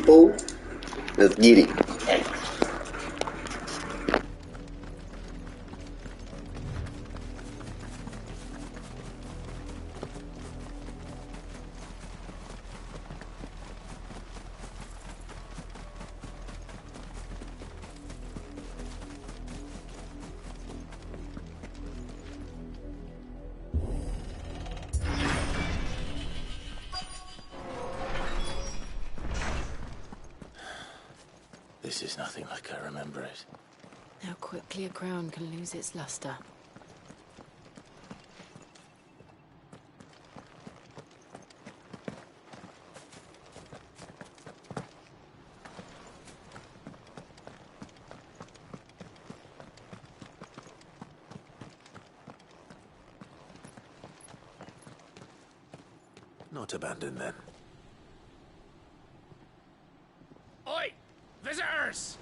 people. Let's get it. This is nothing like I remember it. How quickly a crown can lose its luster. Not abandoned then. Oi! Visitors!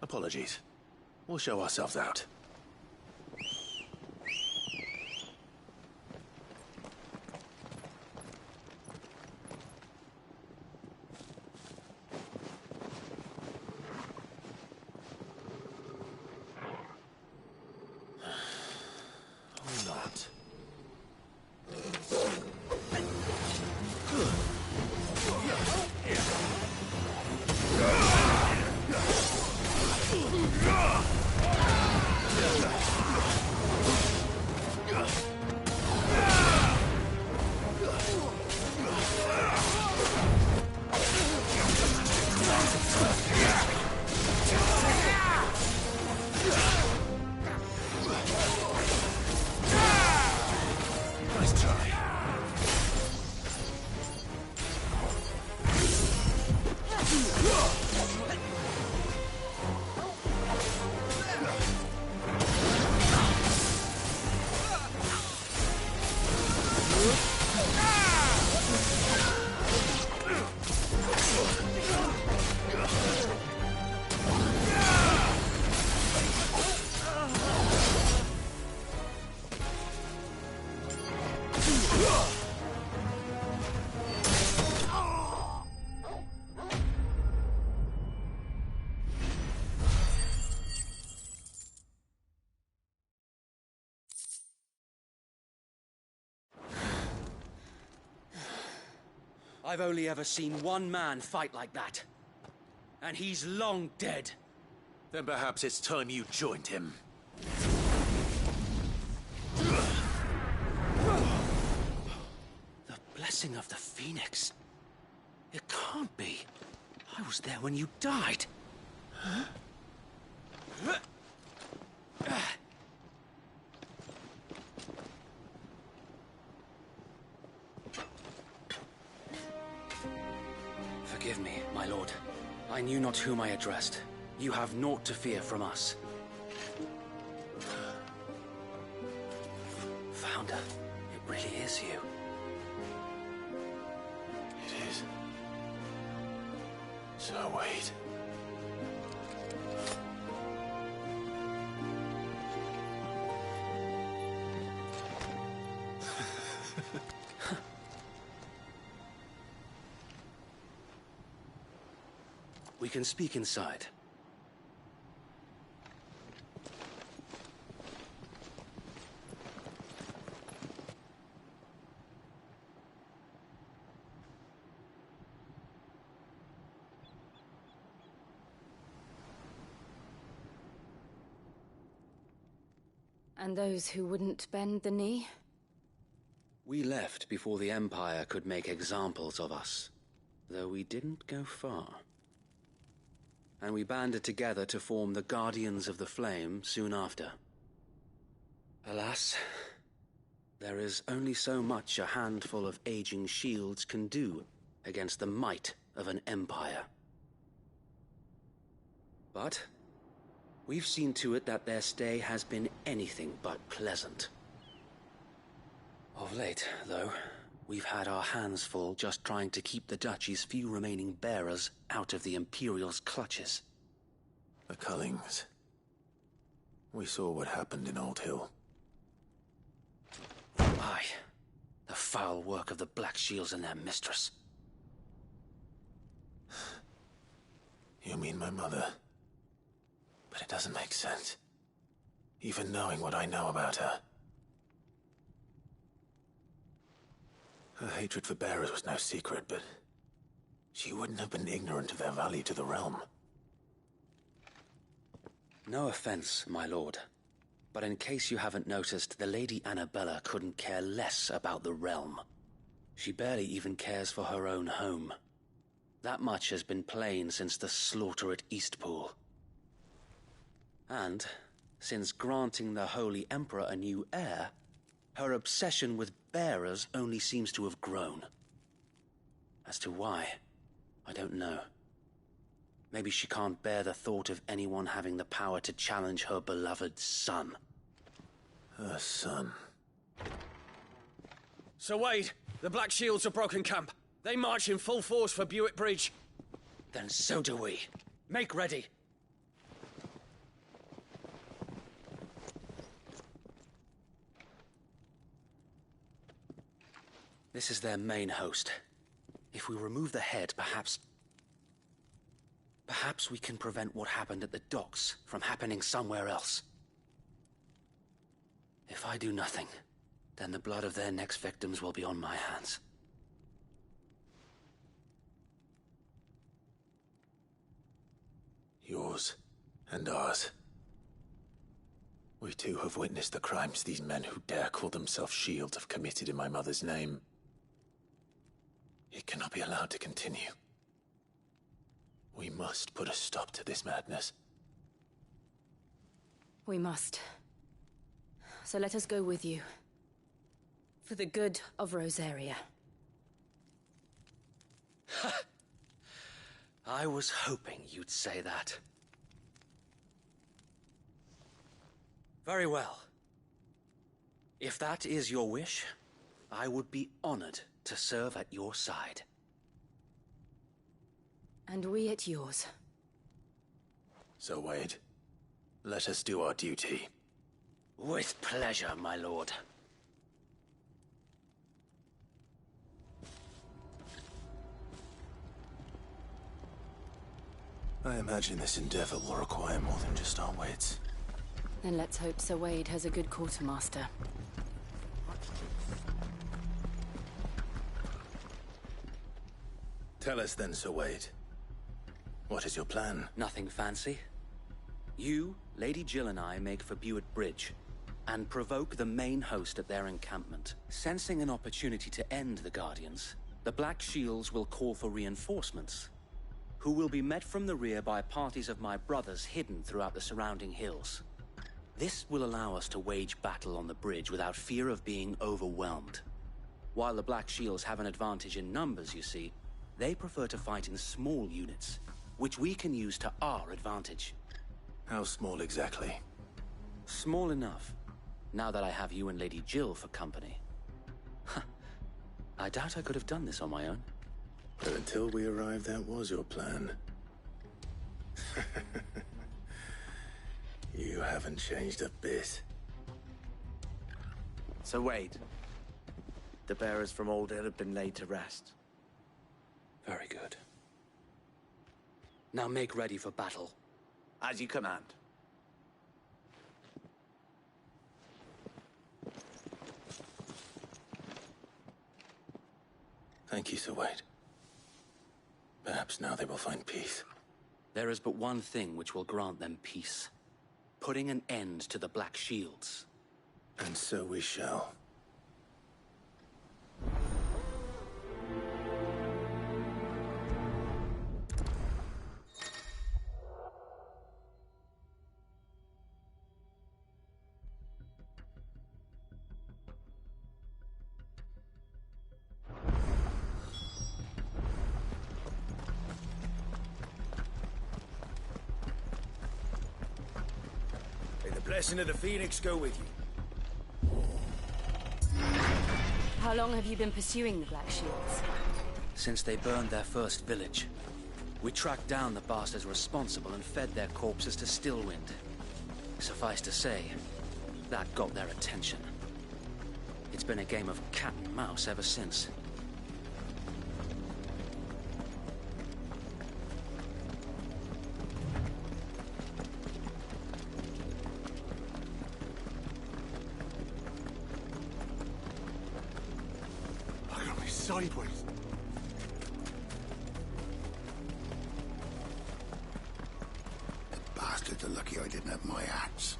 Apologies. We'll show ourselves out. Or not. Nice try. I've only ever seen one man fight like that. And he's long dead. Then perhaps it's time you joined him. The blessing of the Phoenix. It can't be. I was there when you died. Forgive me, my lord. I knew not whom I addressed. You have naught to fear from us. Founder, it really is you. It is. So wait. We can speak inside. And those who wouldn't bend the knee? We left before the Empire could make examples of us, though we didn't go far. And we banded together to form the Guardians of the Flame soon after. Alas, there is only so much a handful of aging shields can do against the might of an empire. But we've seen to it that their stay has been anything but pleasant. Of late, though, we've had our hands full just trying to keep the Duchy's few remaining bearers out of the Imperial's clutches. The Cullings. We saw what happened in Old Hill. Aye, foul work of the Black Shields and their mistress. You mean my mother? But it doesn't make sense. Even knowing what I know about her. Her hatred for bearers was no secret, but she wouldn't have been ignorant of their value to the realm. No offense, my lord. But in case you haven't noticed, the Lady Annabella couldn't care less about the realm. She barely even cares for her own home. That much has been plain since the slaughter at Eastpool. And, since granting the Holy Emperor a new heir, her obsession with bearers only seems to have grown. As to why, I don't know. Maybe she can't bear the thought of anyone having the power to challenge her beloved son. Her son. Sir Wade, the Black Shields have broken camp. They march in full force for Buick Bridge. Then so do we. Make ready. This is their main host. If we remove the head, perhaps we can prevent what happened at the docks from happening somewhere else. If I do nothing, then the blood of their next victims will be on my hands. Yours and ours. We too have witnessed the crimes these men who dare call themselves Shields have committed in my mother's name. It cannot be allowed to continue. We must put a stop to this madness. We must. So let us go with you. For the good of Rosaria. I was hoping you'd say that. Very well. If that is your wish, I would be honored to serve at your side. And we at yours. So, Wade, let us do our duty. With pleasure, my lord. I imagine this endeavor will require more than just our wits. Then let's hope Sir Wade has a good quartermaster. Tell us then, Sir Wade. What is your plan? Nothing fancy. You, Lady Jill and I make for Buick Bridge, and provoke the main host at their encampment. Sensing an opportunity to end the Guardians, the Black Shields will call for reinforcements, who will be met from the rear by parties of my brothers hidden throughout the surrounding hills. This will allow us to wage battle on the bridge without fear of being overwhelmed. While the Black Shields have an advantage in numbers, you see, they prefer to fight in small units, which we can use to our advantage. How small exactly? Small enough, now that I have you and Lady Jill for company. I doubt I could have done this on my own. But until we arrived, that was your plan. You haven't changed a bit. So Wade, the bearers from Old Hill have been laid to rest. Very good. Now make ready for battle. As you command. Thank you, Sir Wade. Perhaps now they will find peace. There is but one thing which will grant them peace. Putting an end to the Black Shields. And so we shall. May the blessing of the Phoenix go with you. How long have you been pursuing the Black Shields? Since they burned their first village. We tracked down the bastards responsible and fed their corpses to Stillwind. Suffice to say, that got their attention. It It's been a game of cat and mouse ever since. Look at me sideways. The bastards are lucky I didn't have my axe.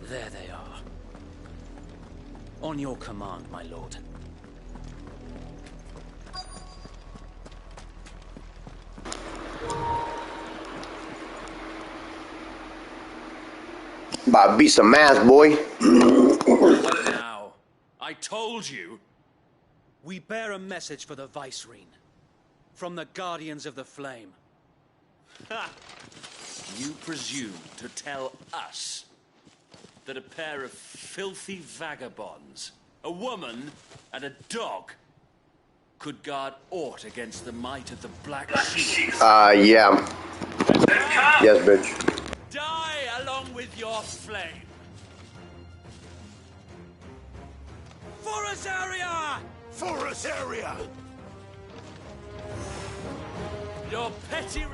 There they are. On your command, my lord. About to beat some ass, boy. Now, I told you. We bear a message for the Vicereine. From the Guardians of the Flame. Ha! You presume to tell us that a pair of filthy vagabonds, a woman and a dog, could guard aught against the might of the Black Shield? Yeah. Yes, bitch. Die along with your flame! For Azaria! For Azaria! Your petty...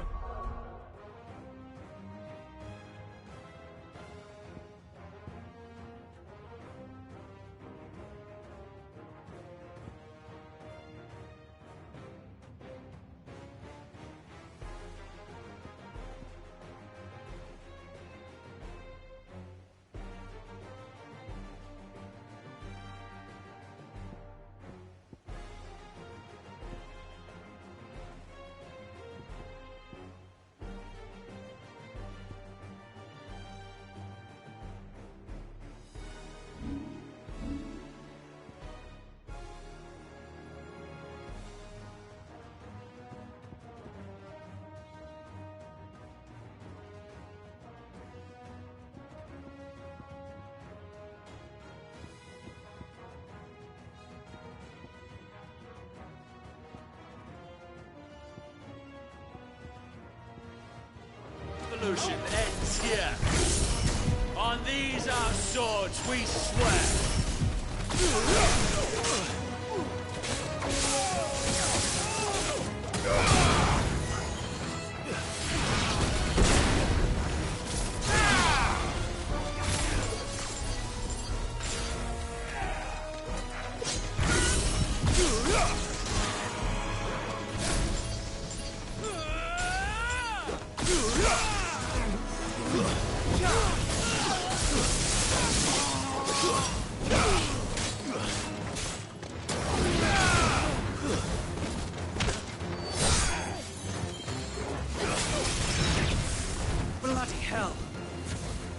Revolution ends here. On these our swords we swear. Bloody hell!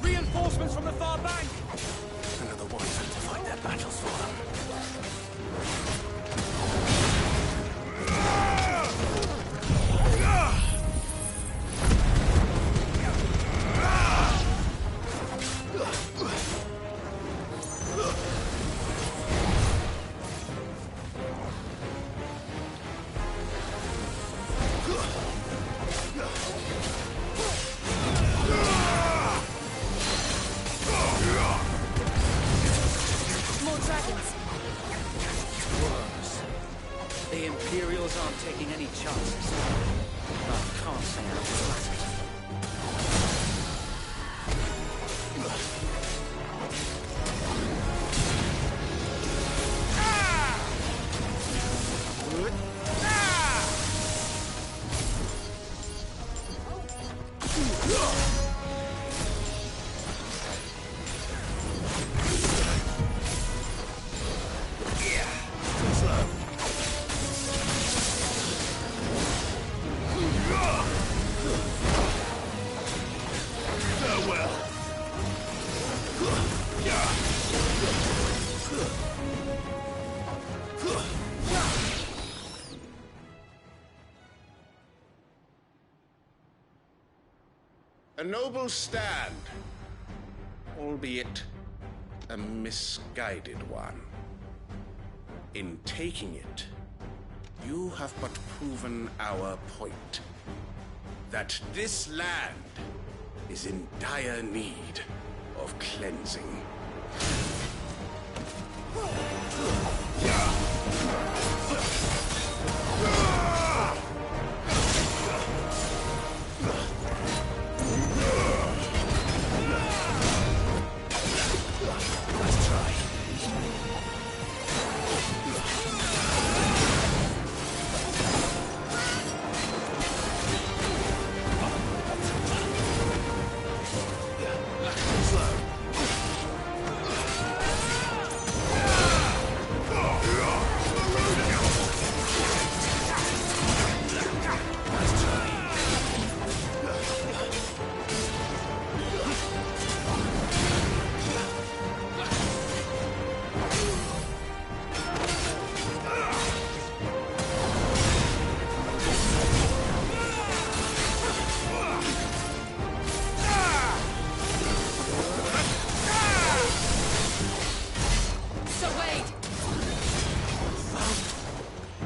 Reinforcements from the far bank! Another one to fight their battles for them. More dragons. The Imperials aren't taking any chances. I can't say I'm flattered. A noble stand, albeit a misguided one. In taking it, you have but proven our point. That this land is in dire need of cleansing.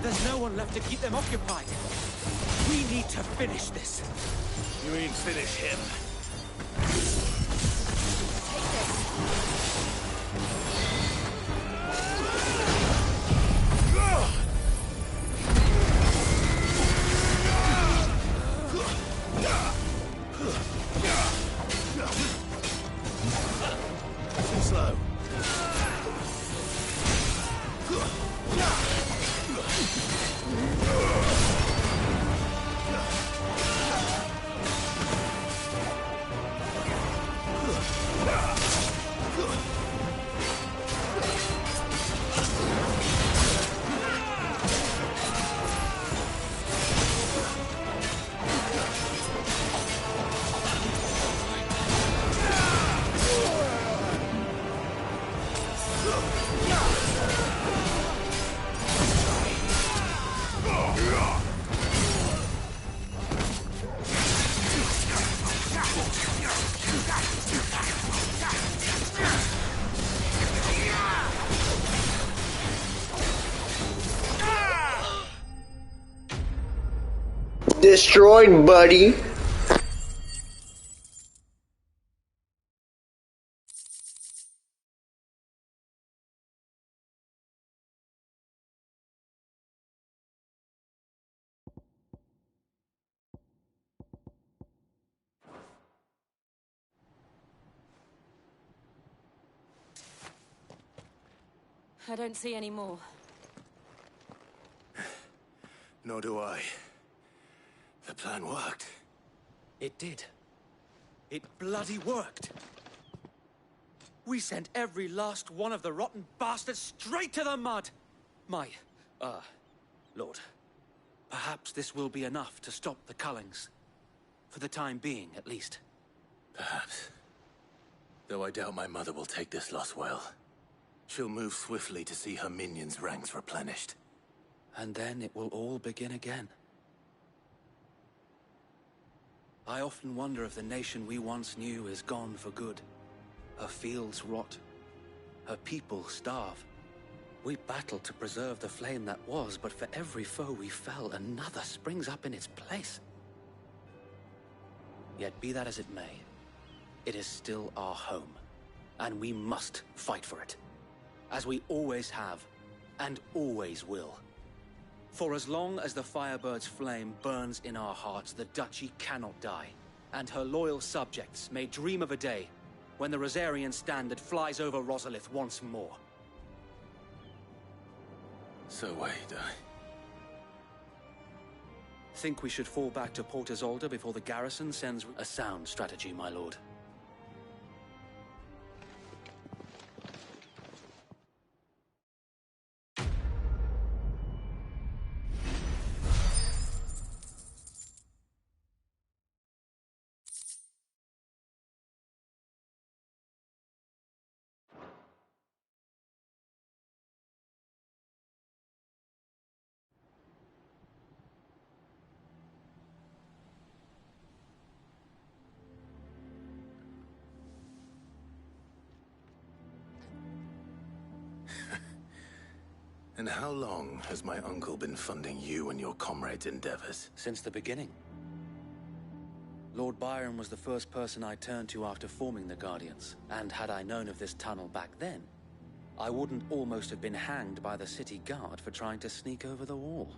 There's no one left to keep them occupied. We need to finish this. You mean finish him? Too slow. Destroyed, buddy. I don't see any more. Nor do I. The plan worked. It did. It bloody worked. We sent every last one of the rotten bastards straight to the mud. Lord, perhaps this will be enough to stop the Cullings. For the time being, at least. Perhaps. Though I doubt my mother will take this loss well. She'll move swiftly to see her minions' ranks replenished. And then it will all begin again. I often wonder if the nation we once knew is gone for good. Her fields rot. Her people starve. We battled to preserve the flame that was, but for every foe we fell, another springs up in its place. Yet be that as it may, it is still our home, and we must fight for it. As we always have, and always will. For as long as the Firebird's flame burns in our hearts, the Duchy cannot die, and her loyal subjects may dream of a day when the Rosarian standard flies over Rosalith once more. So wait, Think we should fall back to Port Isolde before the garrison sends a sound strategy, my lord. And how long has my uncle been funding you and your comrades' endeavors? Since the beginning. Lord Byron was the first person I turned to after forming the Guardians, and had I known of this tunnel back then, I wouldn't almost have been hanged by the city guard for trying to sneak over the wall.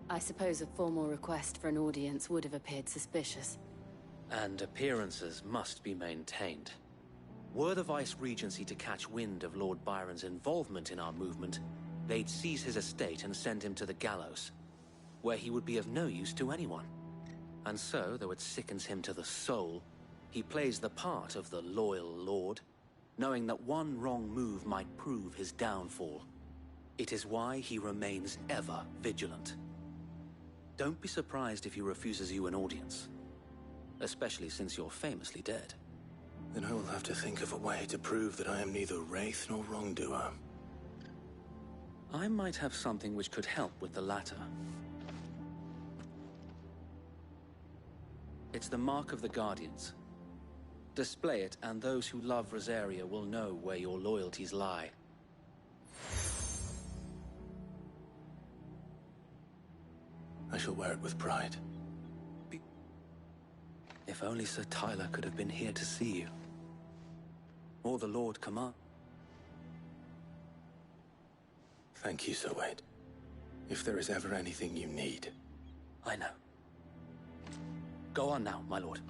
I suppose a formal request for an audience would have appeared suspicious. And appearances must be maintained. Were the Vice-Regency to catch wind of Lord Byron's involvement in our movement, they'd seize his estate and send him to the gallows, where he would be of no use to anyone. And so, though it sickens him to the soul, he plays the part of the loyal lord, knowing that one wrong move might prove his downfall. It is why he remains ever vigilant. Don't be surprised if he refuses you an audience, especially since you're famously dead. Then I will have to think of a way to prove that I am neither wraith nor wrongdoer. I might have something which could help with the latter. It's the Mark of the Guardians. Display it, and those who love Rosaria will know where your loyalties lie. I shall wear it with pride. If only Sir Tyler could have been here to see you. Or the Lord Command. Thank you, Sir Wade. If there is ever anything you need. I know. Go on now, my lord.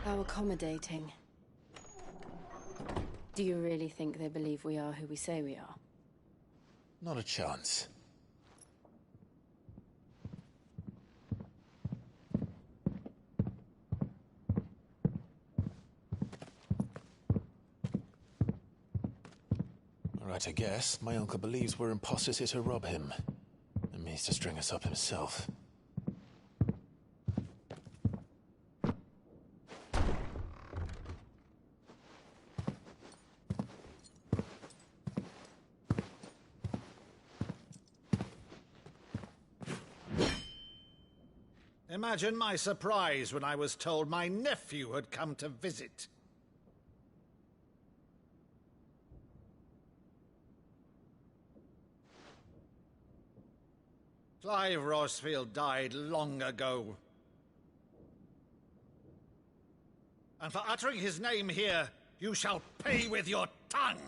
How accommodating. Do you really think they believe we are who we say we are? Not a chance. Right, I guess. My uncle believes we're imposters here to rob him. And means to string us up himself. Imagine my surprise when I was told my nephew had come to visit. Clive Rosfield died long ago. And for uttering his name here, you shall pay with your tongue!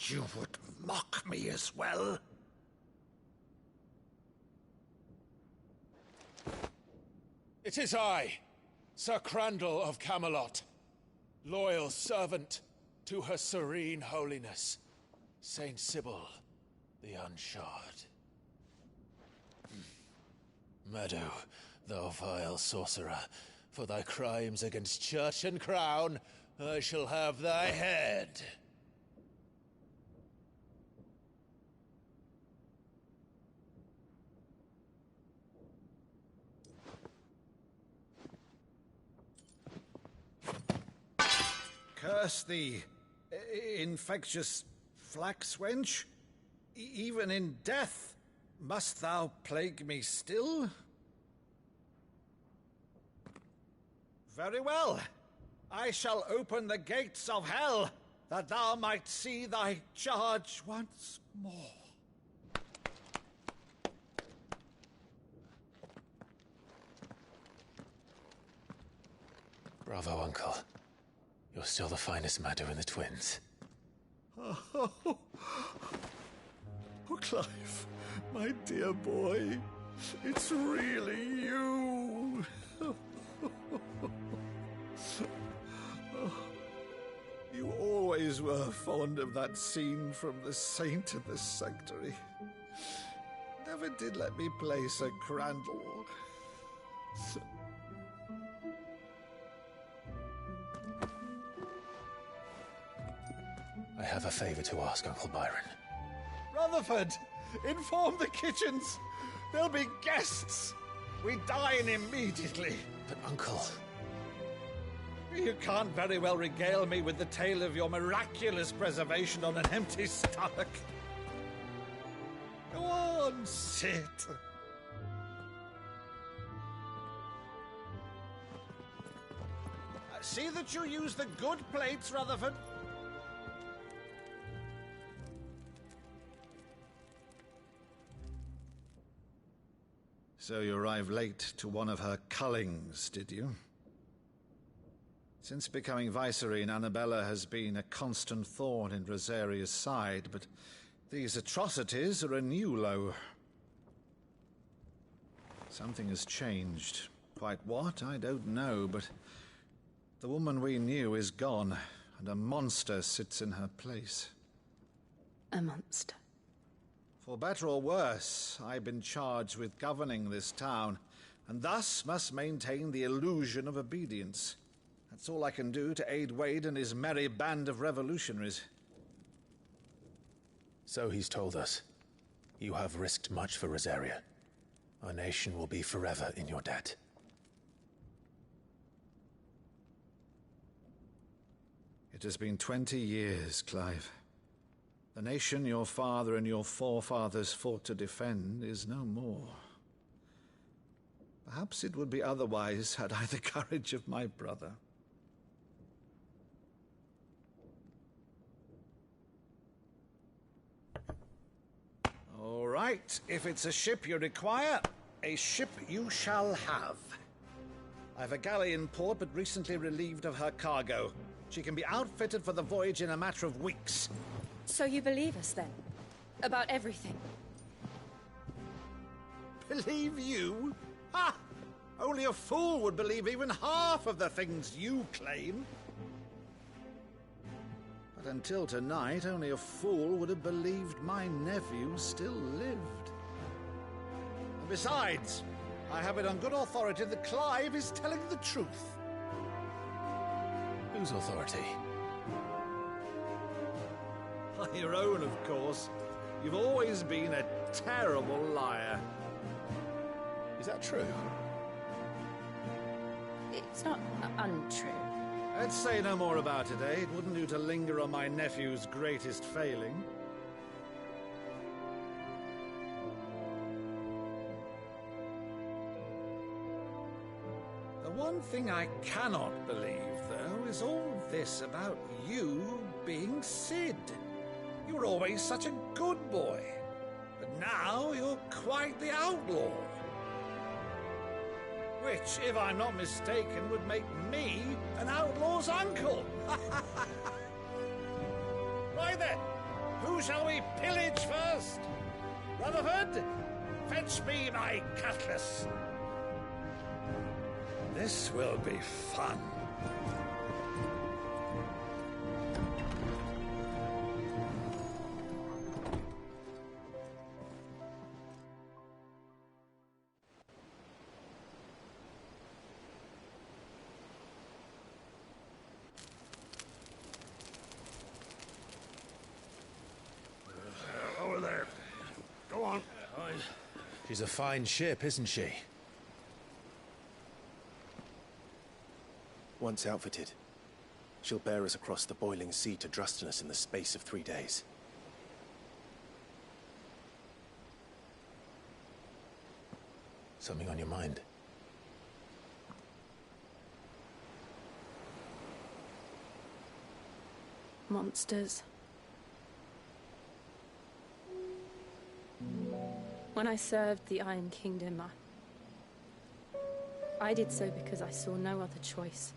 You would mock me as well? It is I, Sir Crandall of Camelot, loyal servant to Her Serene Holiness, Saint Sybil the Unshod. Meadow, thou vile sorcerer, for thy crimes against church and crown, I shall have thy head. Curse thee, infectious flax wench. Even in death, must thou plague me still? Very well. I shall open the gates of hell, that thou might see thy charge once more. Bravo, Uncle. You're still the finest Maddo in the twins. Oh, Clive, my dear boy, it's really you. You always were fond of that scene from The Saint in the Sanctuary. never did let me play Sir Crandall. I have a favor to ask, Uncle Byron. Rutherford, inform the kitchens. There'll be guests. We dine immediately. But, Uncle... You can't very well regale me with the tale of your miraculous preservation on an empty stomach. Go on, sit. See that you use the good plates, Rutherford. So you arrived late to one of her cullings, did you? Since becoming Vicereine, Annabella has been a constant thorn in Rosaria's side, but these atrocities are a new low. Something has changed. Quite what, I don't know, but the woman we knew is gone, and a monster sits in her place. A monster? For better or worse, I've been charged with governing this town, and thus must maintain the illusion of obedience. That's all I can do to aid Wade and his merry band of revolutionaries. So he's told us. You have risked much for Rosaria. Our nation will be forever in your debt. It has been 20 years, Clive. The nation your father and your forefathers fought to defend is no more. Perhaps it would be otherwise had I the courage of my brother. All right, if it's a ship you require, a ship you shall have. I've a galley in port, but recently relieved of her cargo. She can be outfitted for the voyage in a matter of weeks. So you believe us, then? About everything? Believe you? Ha! Only a fool would believe even half of the things you claim. But until tonight, only a fool would have believed my nephew still lived. And besides, I have it on good authority that Clive is telling the truth. Whose authority? Your own, of course. You've always been a terrible liar. Is that true? It's not untrue. Let's say no more about it, eh? It wouldn't do to linger on my nephew's greatest failing. The one thing I cannot believe, though, is all this about you being Cid. You were always such a good boy, but now you're quite the outlaw. Which, if I'm not mistaken, would make me an outlaw's uncle. Right then, who shall we pillage first? Rutherford, fetch me my cutlass. This will be fun. Over there. Go on. She's a fine ship, isn't she? Once outfitted, she'll bear us across the boiling sea to Drustinus in the space of 3 days. Something on your mind? Monsters. When I served the Iron Kingdom, I did so because I saw no other choice.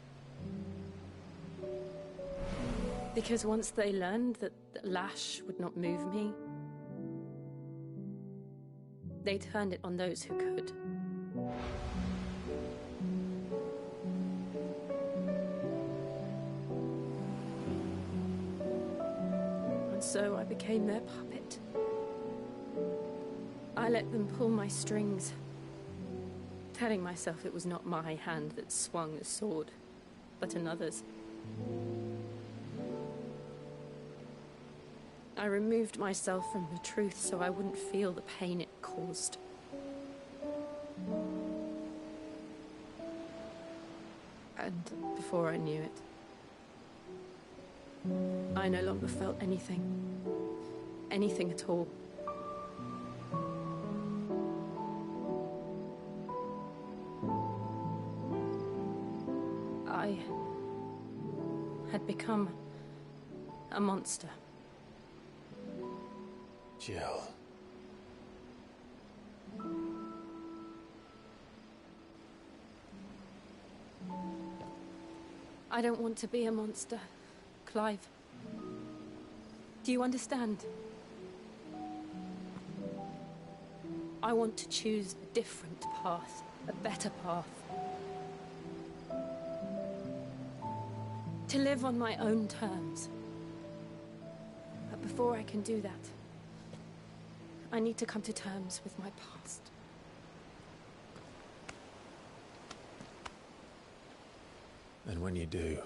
Because once they learned that Lash would not move me, they turned it on those who could. And so I became their puppet. I let them pull my strings, telling myself it was not my hand that swung the sword, but another's. I removed myself from the truth so I wouldn't feel the pain it caused. And before I knew it, I no longer felt anything. Anything at all. I had become a monster. Jill. I don't want to be a monster, Clive. Do you understand? I want to choose a different path, a better path. To live on my own terms. But before I can do that, I need to come to terms with my past. And when you do,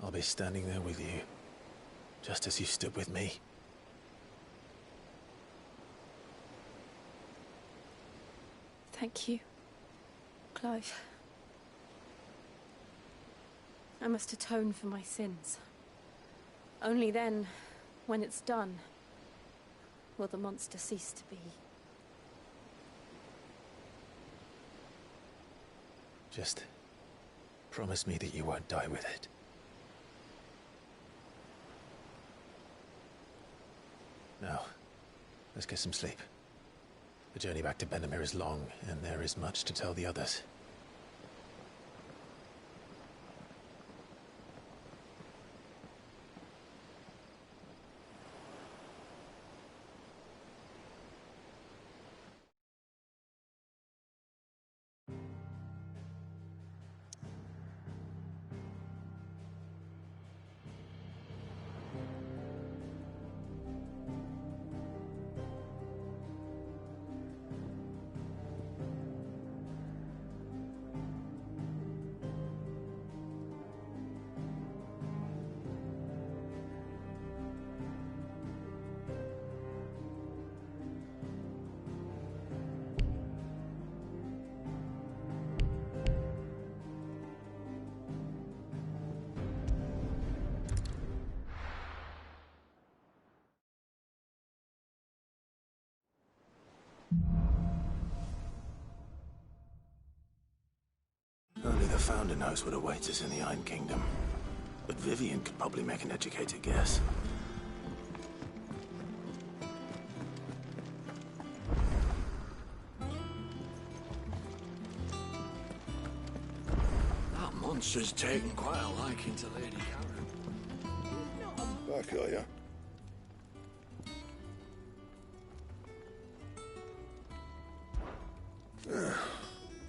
I'll be standing there with you, just as you stood with me. Thank you, Clive. I must atone for my sins. Only then, when it's done, will the monster cease to be. Just promise me that you won't die with it. Now, let's get some sleep. The journey back to Benamir is long, and there is much to tell the others. Only the Founder knows what awaits us in the Iron Kingdom. But Vivian could probably make an educated guess. That monster's taken quite a liking to Lady Karen. Back, are ya?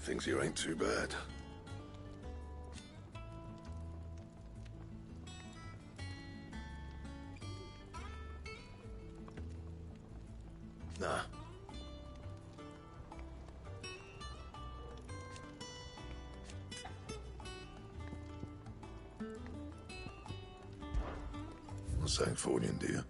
Things here ain't too bad. Nah. Not saying Fornian, do you?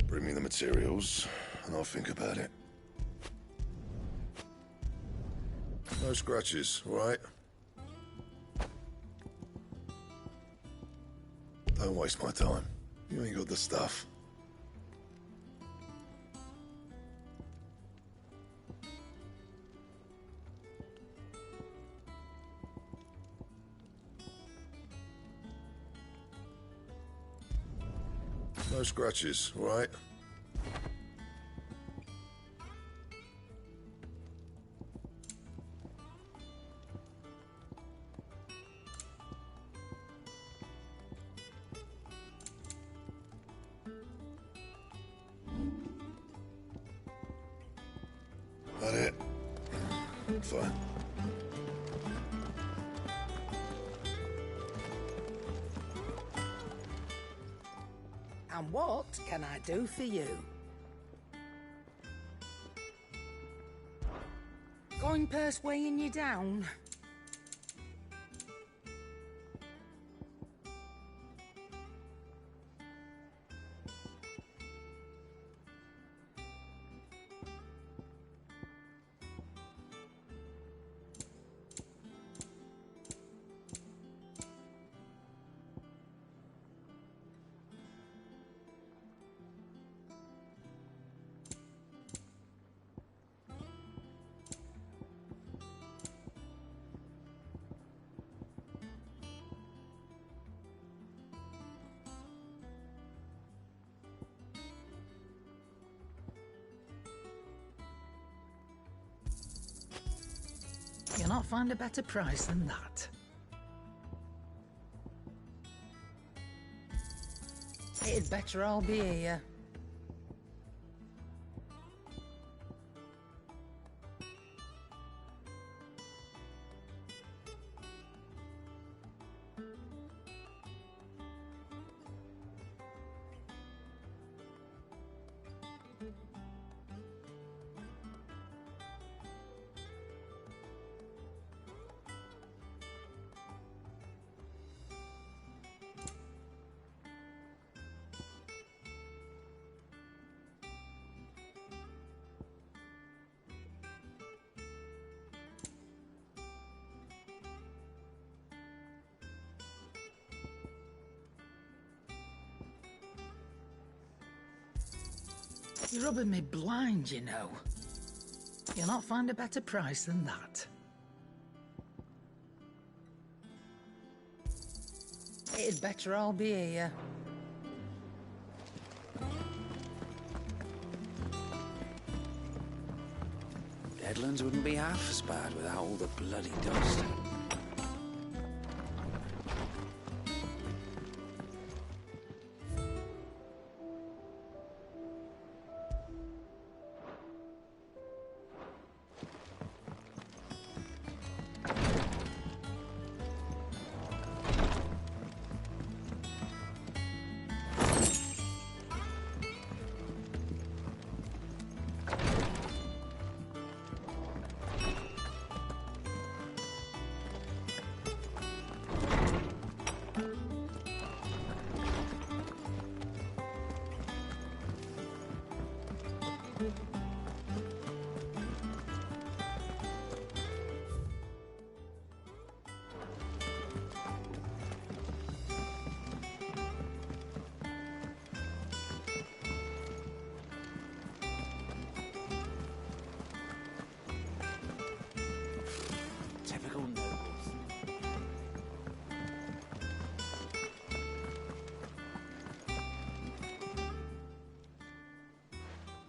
Bring me the materials, and I'll think about it. No scratches, all right? Don't waste my time. You ain't got the stuff. No scratches, all right? That it? Fine. And what can I do for you? Coin purse weighing you down? You'll not find a better price than that. It'd better all be here. You're rubbing me blind, you know. You'll not find a better price than that. It'd better all be here. Deadlands wouldn't be half as bad without all the bloody dust. Typical nobles.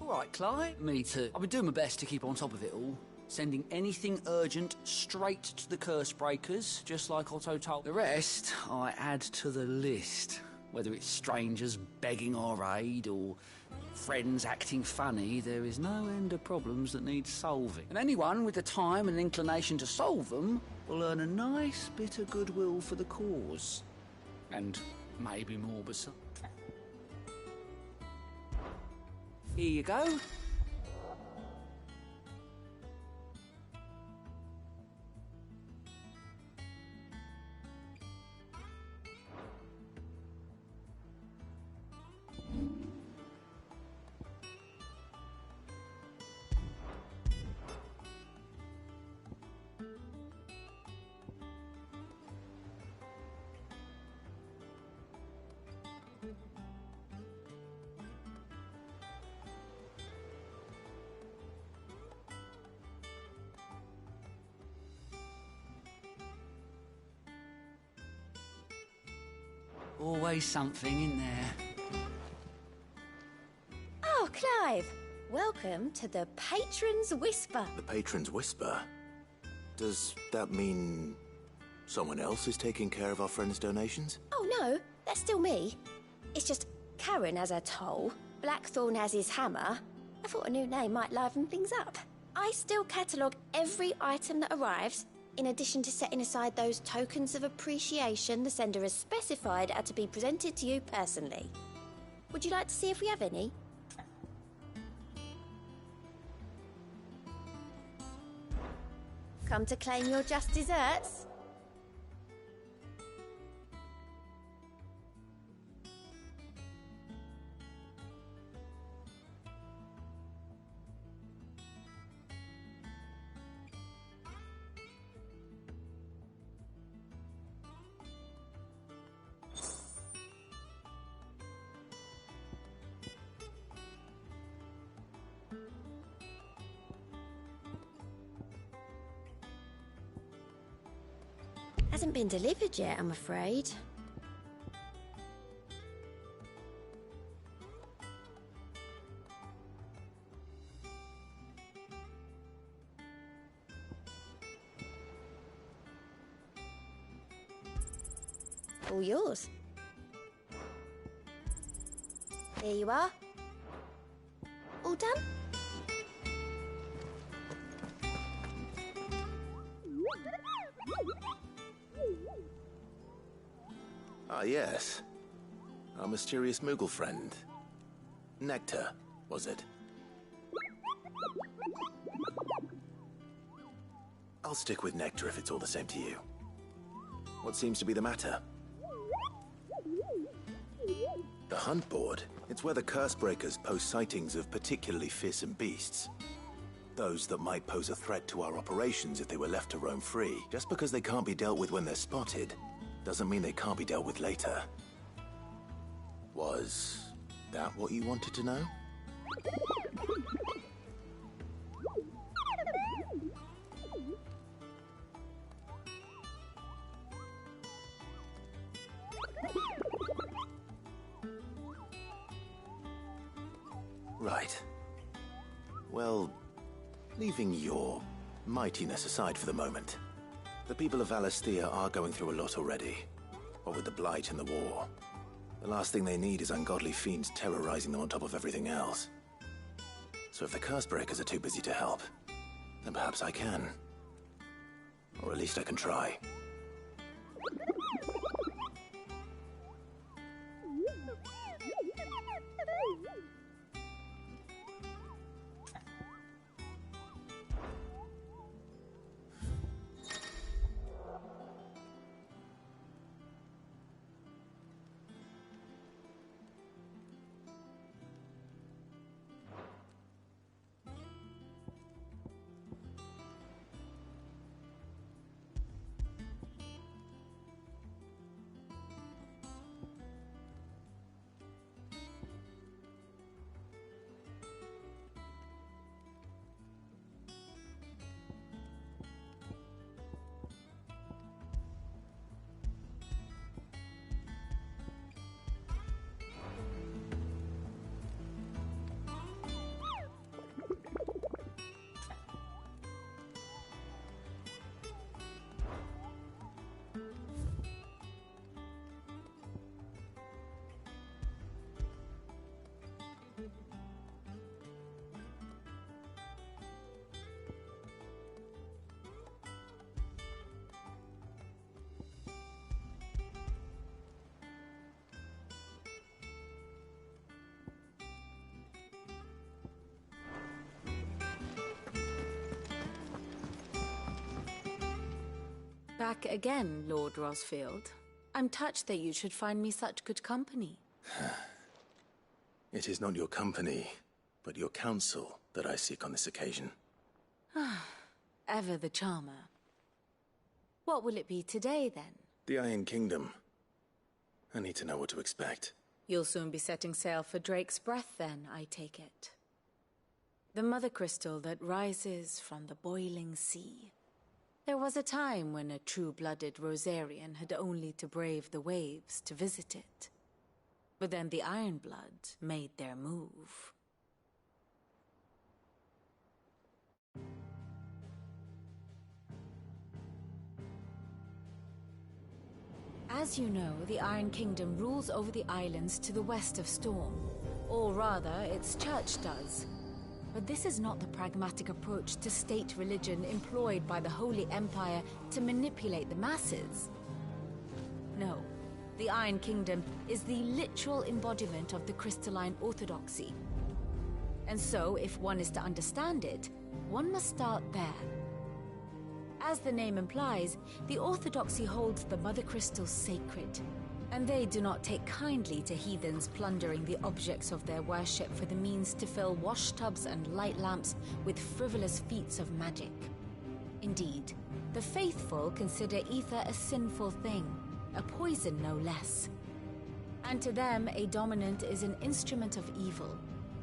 All right, Clyde. Me too. I've been doing my best to keep on top of it all. Sending anything urgent straight to the curse breakers, just like Otto told. The rest, I add to the list. Whether it's strangers begging our aid or friends acting funny, there is no end of problems that need solving. And anyone with the time and inclination to solve them will earn a nice bit of goodwill for the cause. And maybe more besides. Here you go. Always something in there. Clive, welcome to the Patron's Whisper. The Patron's Whisper? Does that mean someone else is taking care of our friend's donations? Oh no, that's still me. It's just Karen has her toll, Blackthorn has his hammer. I thought a new name might liven things up. I still catalogue every item that arrives, in addition to setting aside those tokens of appreciation the sender has specified are to be presented to you personally. Would you like to see if we have any? Come to claim your just desserts? Hasn't been delivered yet, I'm afraid. All yours. Here you are. All done? Ah, yes. Our mysterious Moogle friend. Nectar, was it? I'll stick with Nectar if it's all the same to you. What seems to be the matter? The hunt board? It's where the Cursebreakers post sightings of particularly fearsome beasts. Those that might pose a threat to our operations if they were left to roam free. Just because they can't be dealt with when they're spotted, doesn't mean they can't be dealt with later. Was that what you wanted to know? Right. Well, leaving your mightiness aside for the moment, the people of Valisthea are going through a lot already. What with the Blight and the war. The last thing they need is ungodly fiends terrorizing them on top of everything else. So if the Cursebreakers are too busy to help, then perhaps I can. Or at least I can try. Back again, Lord Rosfield. I'm touched that you should find me such good company. It is not your company, but your counsel that I seek on this occasion. Ever the charmer. What will it be today, then? The Iron Kingdom. I need to know what to expect. You'll soon be setting sail for Drake's Breath, then, I take it. The mother crystal that rises from the boiling sea. There was a time when a true-blooded Rosarian had only to brave the waves to visit it. But then the Ironblood made their move. As you know, the Iron Kingdom rules over the islands to the west of Storm. Or rather, its church does. But this is not the pragmatic approach to state religion employed by the Holy Empire to manipulate the masses. No, the Iron Kingdom is the literal embodiment of the crystalline orthodoxy. And so, if one is to understand it, one must start there. As the name implies, the orthodoxy holds the Mother Crystals sacred, and they do not take kindly to heathens plundering the objects of their worship for the means to fill washtubs and light lamps with frivolous feats of magic. Indeed, the faithful consider ether a sinful thing, a poison no less. And to them, a dominant is an instrument of evil,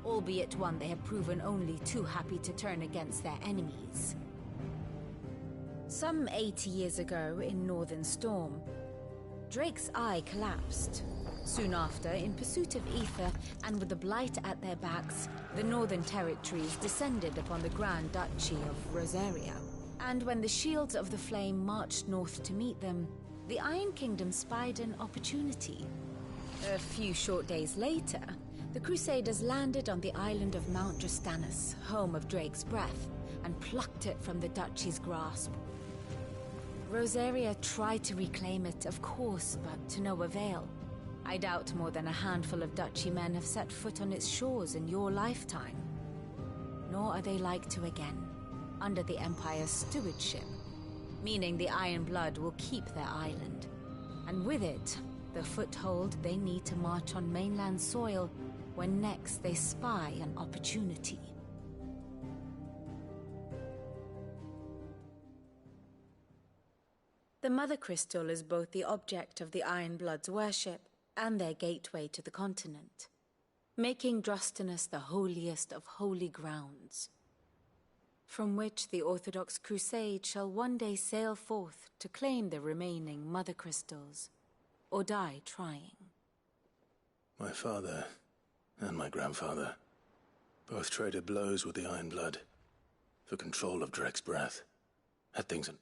albeit one they have proven only too happy to turn against their enemies. Some 80 years ago in Northern Storm, Drake's eye collapsed. Soon after, in pursuit of ether and with the Blight at their backs, the Northern Territories descended upon the Grand Duchy of Rosaria. And when the Shields of the Flame marched north to meet them, the Iron Kingdom spied an opportunity. A few short days later, the Crusaders landed on the island of Mount Drastanus, home of Drake's breath, and plucked it from the Duchy's grasp. Rosaria tried to reclaim it, of course, but to no avail. I doubt more than a handful of Duchy men have set foot on its shores in your lifetime. Nor are they like to again, under the Empire's stewardship, meaning the Iron Blood will keep their island, and with it, the foothold they need to march on mainland soil when next they spy an opportunity. The Mother Crystal is both the object of the Iron Blood's worship and their gateway to the continent, making Drastanus the holiest of holy grounds, from which the Orthodox Crusade shall one day sail forth to claim the remaining Mother Crystals, or die trying. My father and my grandfather both traded blows with the Iron Blood for control of Drake's breath. Had things in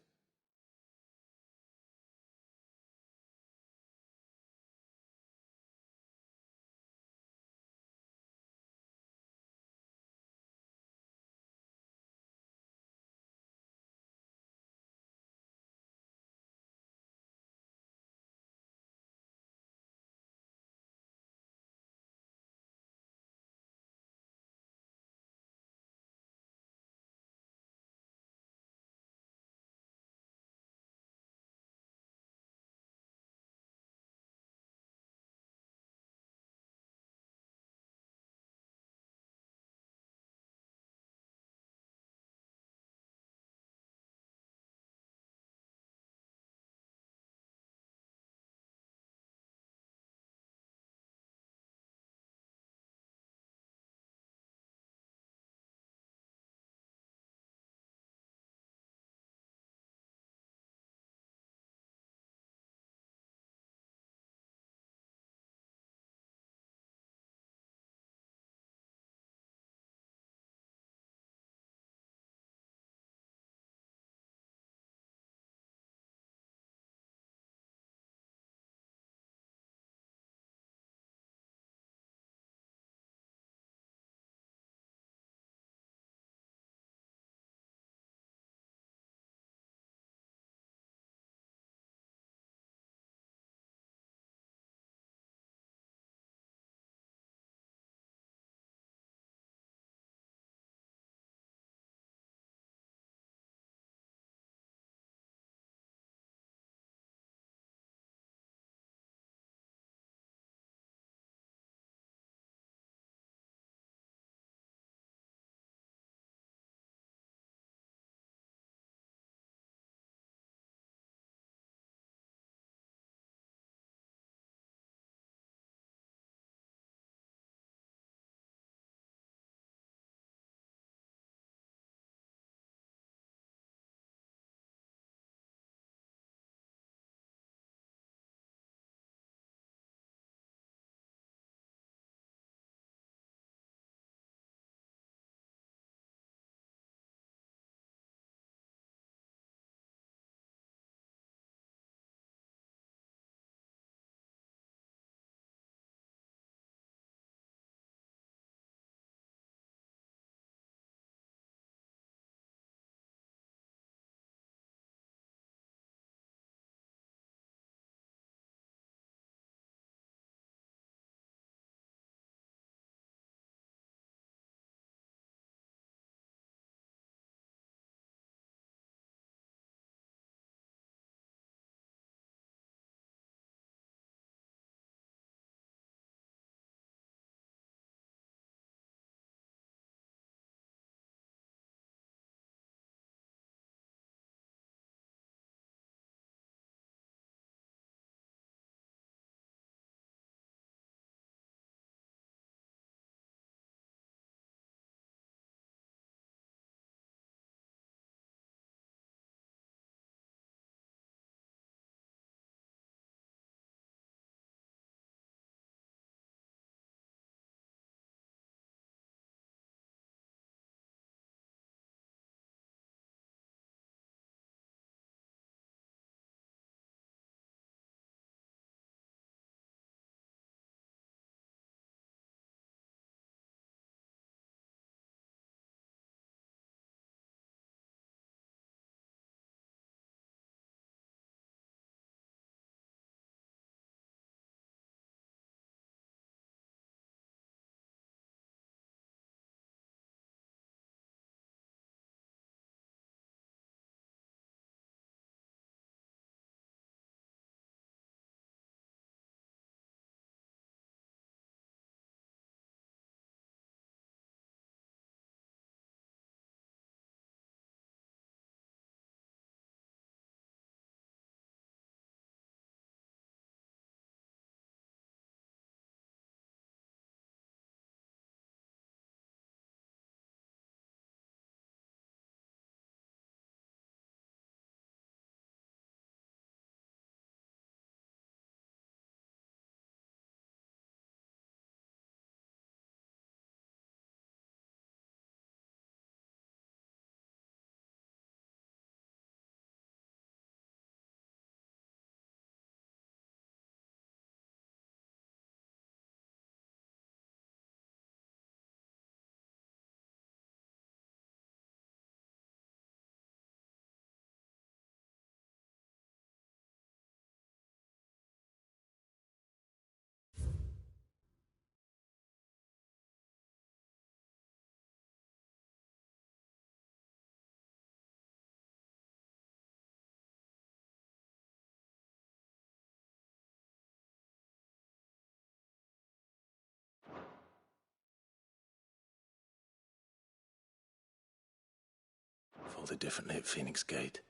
called it differently at Phoenix Gate,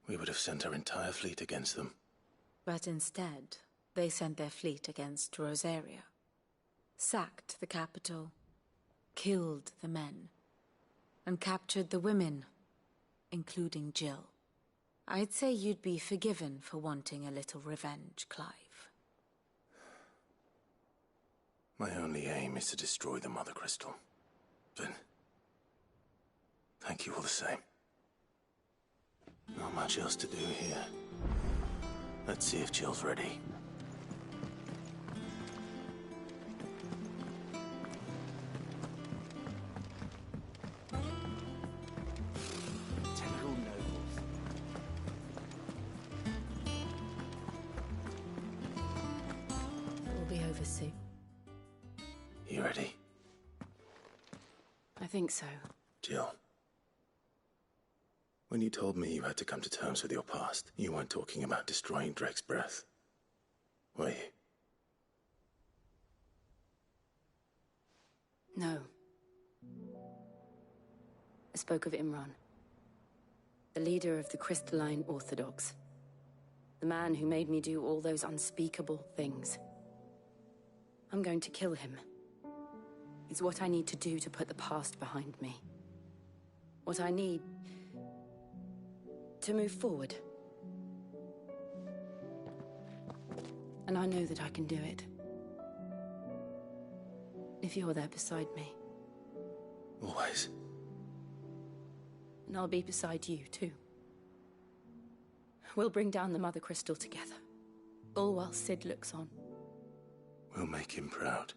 we would have sent our entire fleet against them. But instead, they sent their fleet against Rosaria, sacked the capital, killed the men, and captured the women, including Jill. I'd say you'd be forgiven for wanting a little revenge, Clive. My only aim is to destroy the Mother Crystal. But thank you all the same. Not much else to do here. Let's see if Jill's ready. Temporal nobles. We'll be over soon. You ready? I think so. Jill. When you told me you had to come to terms with your past, you weren't talking about destroying Drake's breath, were you? No. I spoke of Imran, the leader of the Crystalline Orthodox. The man who made me do all those unspeakable things. I'm going to kill him. It's what I need to do to put the past behind me. What I need to move forward. And I know that I can do it. If you're there beside me. Always. And I'll be beside you, too. We'll bring down the Mother Crystal together. All while Sid looks on. We'll make him proud.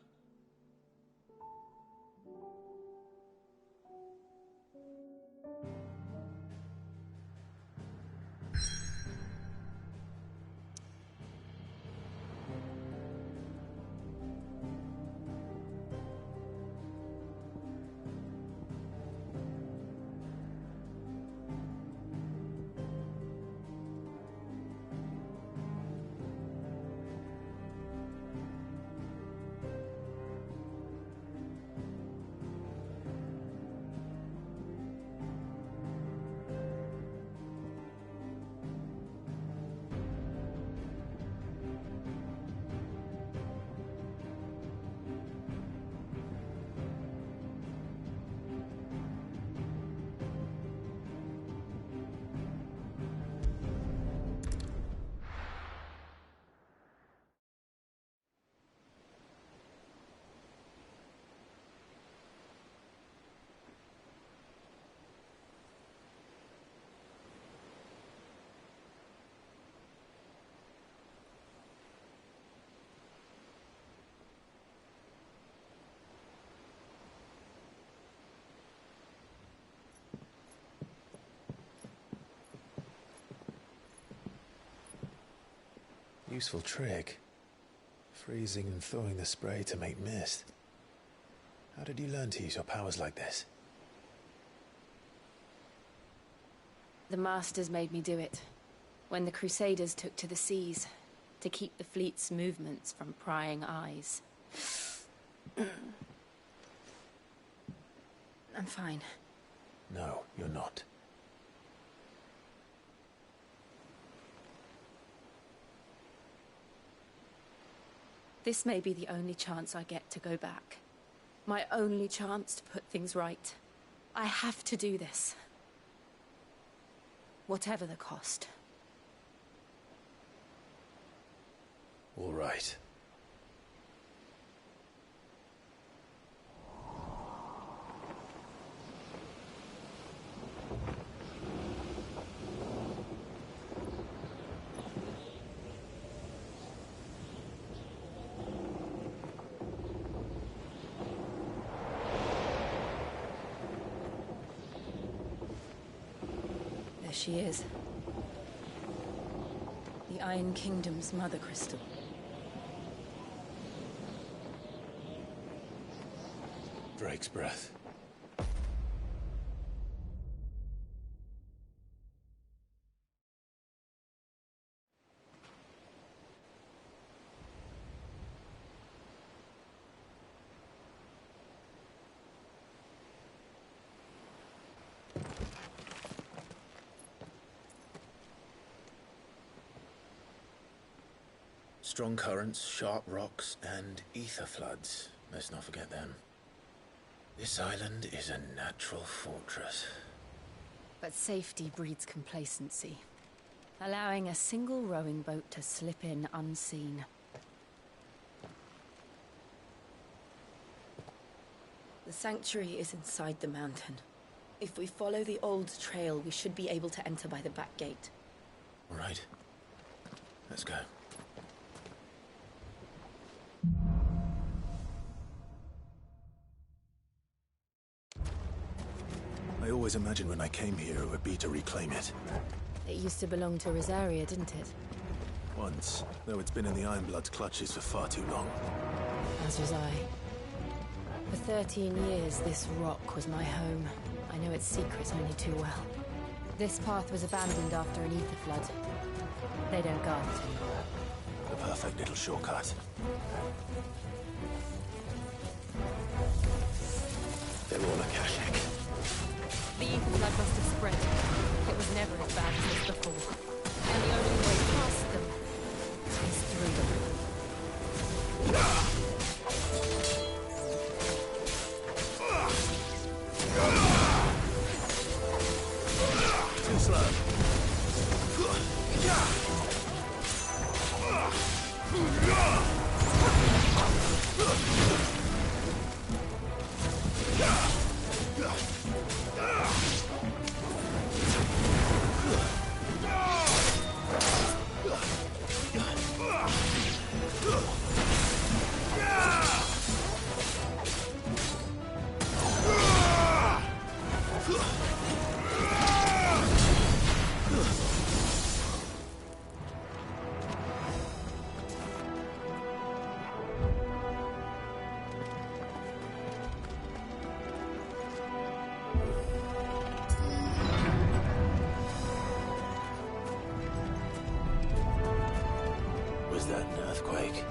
Useful trick. Freezing and thawing the spray to make mist. How did you learn to use your powers like this? The Masters made me do it. When the Crusaders took to the seas, to keep the fleet's movements from prying eyes. I'm fine. No, you're not. This may be the only chance I get to go back. My only chance to put things right. I have to do this. Whatever the cost. All right. She is. The Iron Kingdom's Mother Crystal. Drake's breath. Strong currents, sharp rocks, and ether floods. Let's not forget them. This island is a natural fortress. But safety breeds complacency, allowing a single rowing boat to slip in unseen. The sanctuary is inside the mountain. If we follow the old trail, we should be able to enter by the back gate. All right. Let's go. I always imagined when I came here it would be to reclaim it. It used to belong to Rosaria, didn't it? Once, though it's been in the Ironblood's clutches for far too long. As was I. For 13 years, this rock was my home. I know its secrets only too well. This path was abandoned after an ether flood. They don't guard it anymore. The perfect little shortcut. They're all Akashic. The ether flood must have spread. It was never as bad as this before. And the only way past them is through them. Too slow. Was that an earthquake?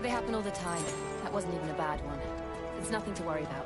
They happen all the time. That wasn't even a bad one. It's nothing to worry about.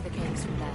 the caves from there.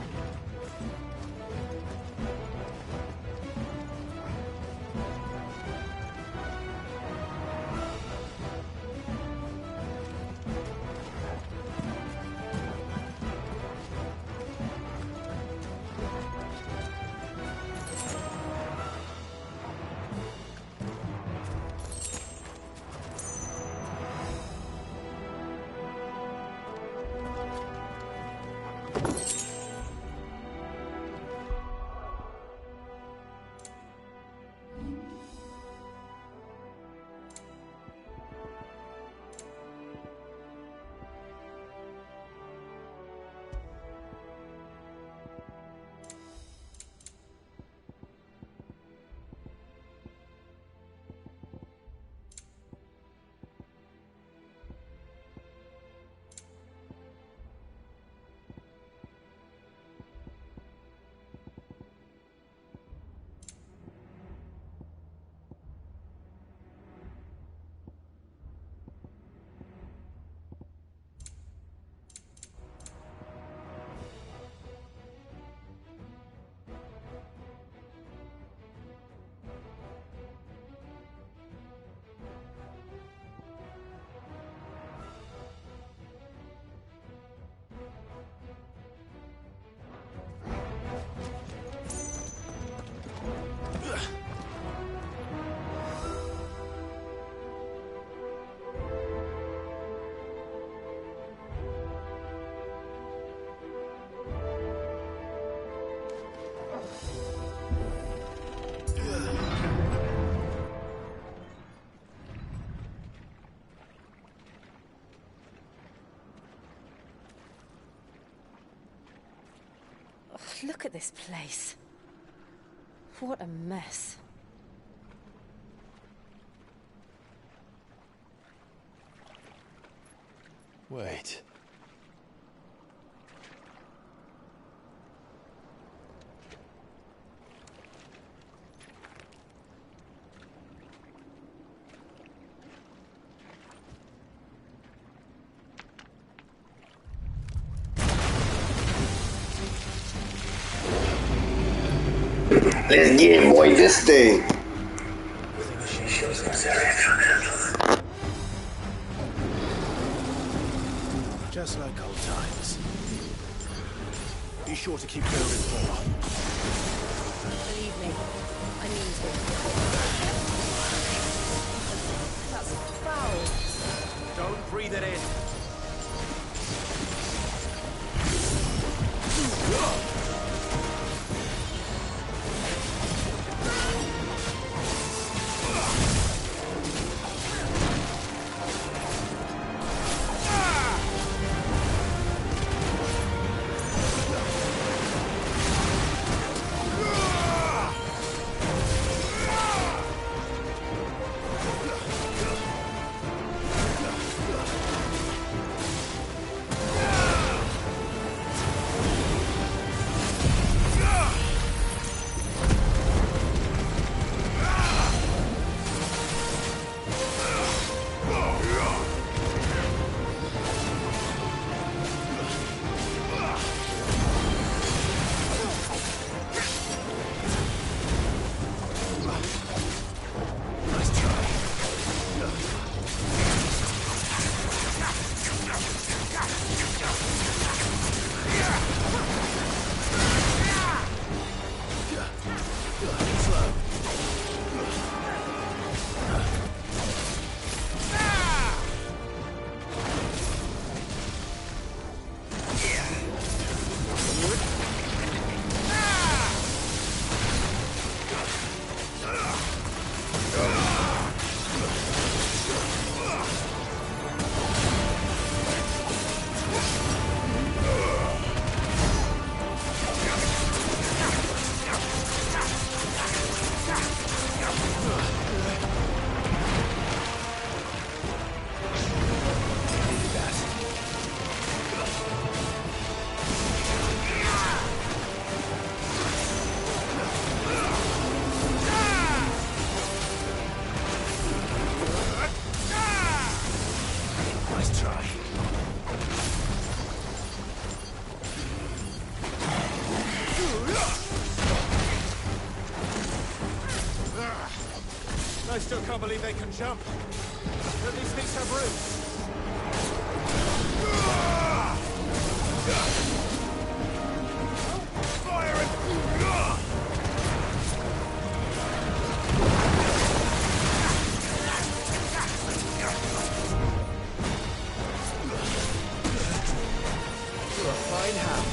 Look at this place. What a mess. Wait. Let's get it, boy, this thing. Just like old times. Be sure to keep building more. Believe me, I mean to. That's foul. Don't breathe it in. I still can't believe they can jump. But these things have roots. Fire it! You're a fine hound.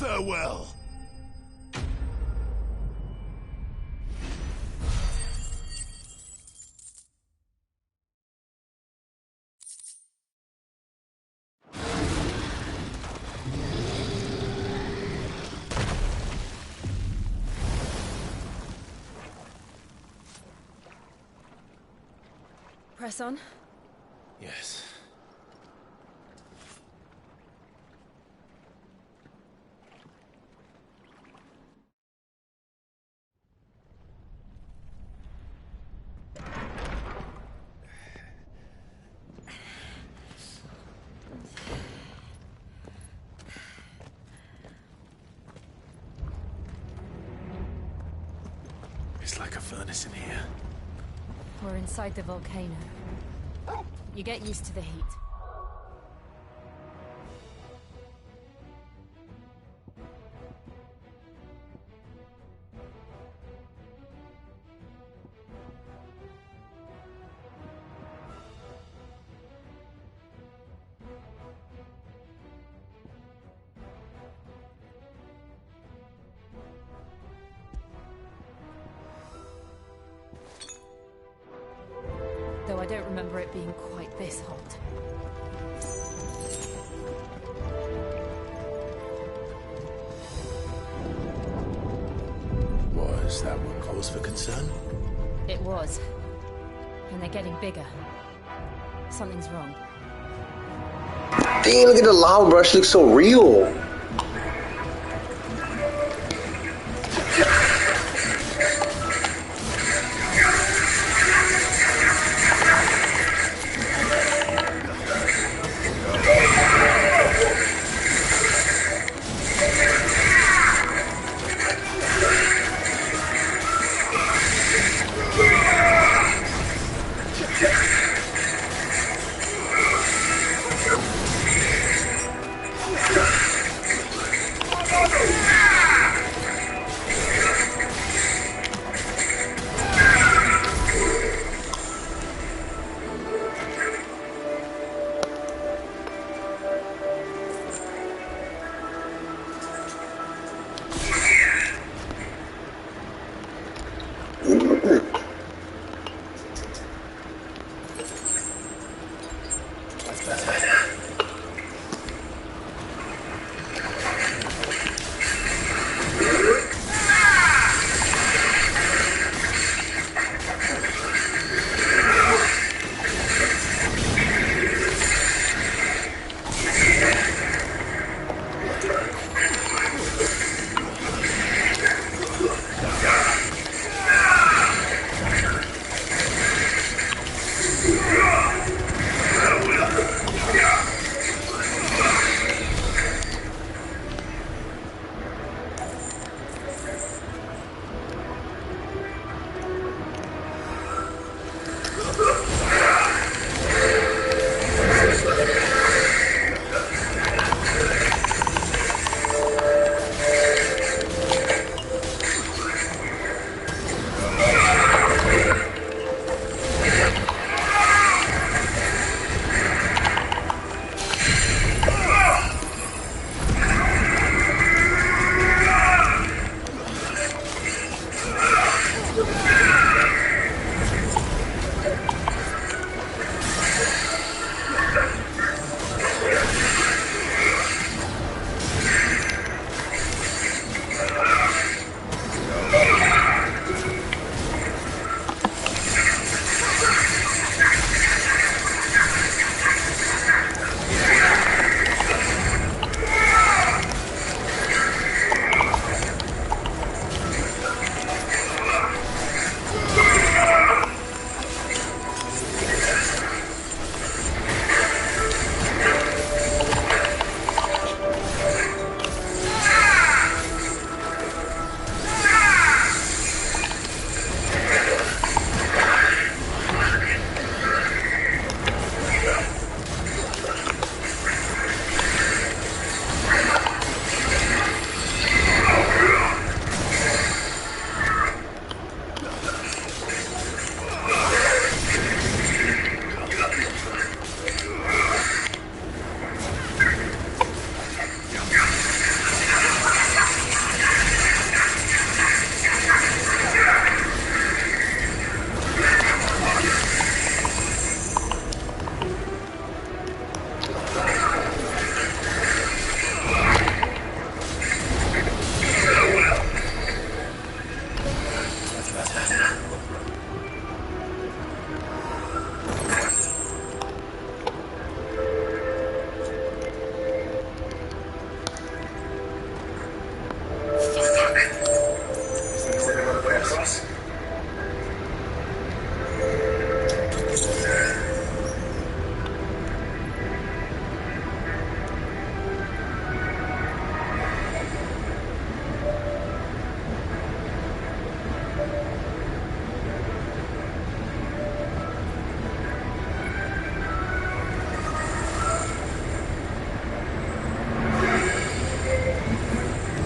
Farewell. Press on. Yes. It's like a furnace in here. We're inside the volcano. You get used to the heat. Though I don't remember it being quite this hot. Was that what cause for concern? It was. And they're getting bigger. Something's wrong. Damn, look at the lava brush, looks so real.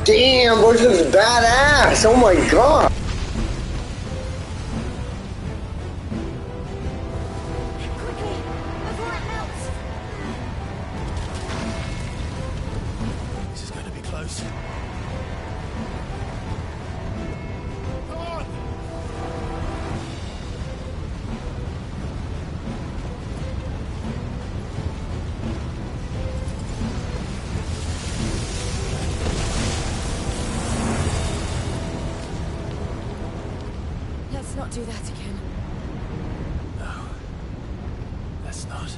Damn, boy, this is badass. Oh my god. This is going to be close. Come on! Let's not do that again. No. Let's not.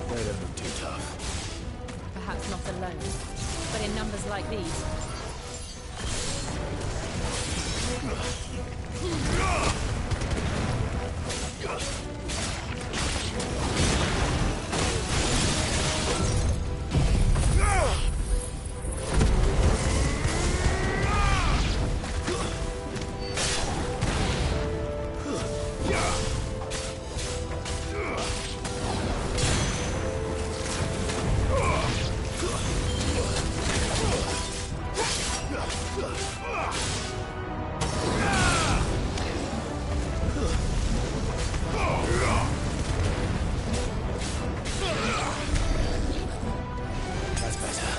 They don't look too tough. Perhaps not alone, but in numbers like these. That's better.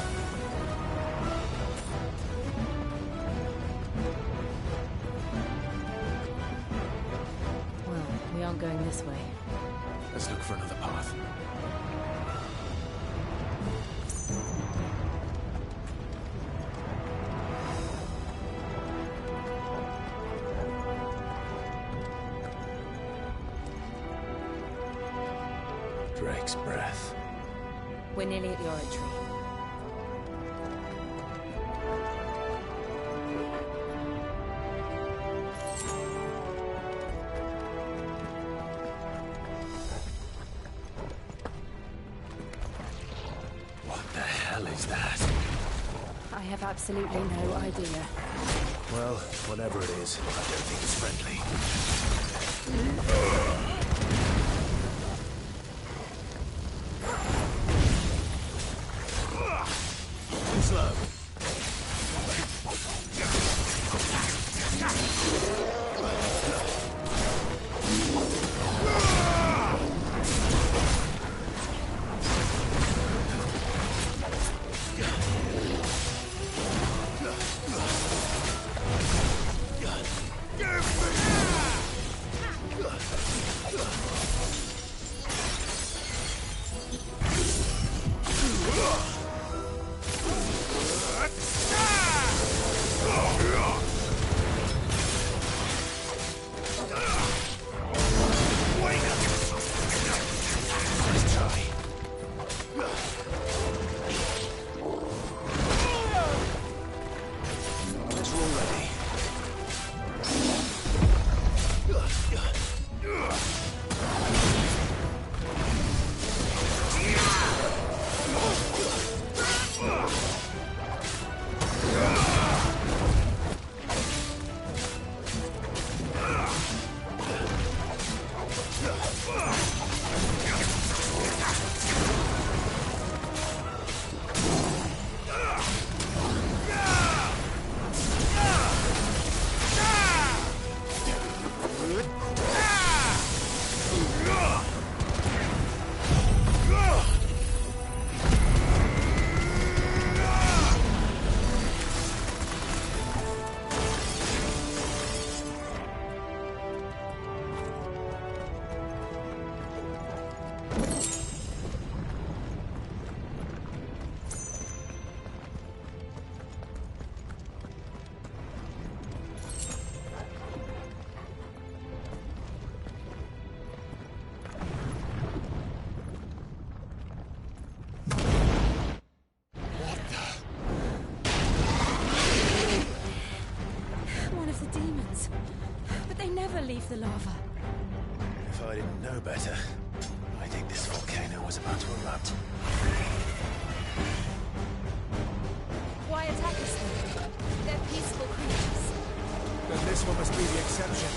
Well, we aren't going this way. Let's look for another path. Drake's breath. We're nearly at the oratory. What the hell is that? I have absolutely no idea. Well, whatever it is, I don't think it's friendly. Too slow. Leave the lava. If I didn't know better, I think this volcano was about to erupt. Why attack us then? They're peaceful creatures. one must be the exception.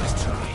Let's try.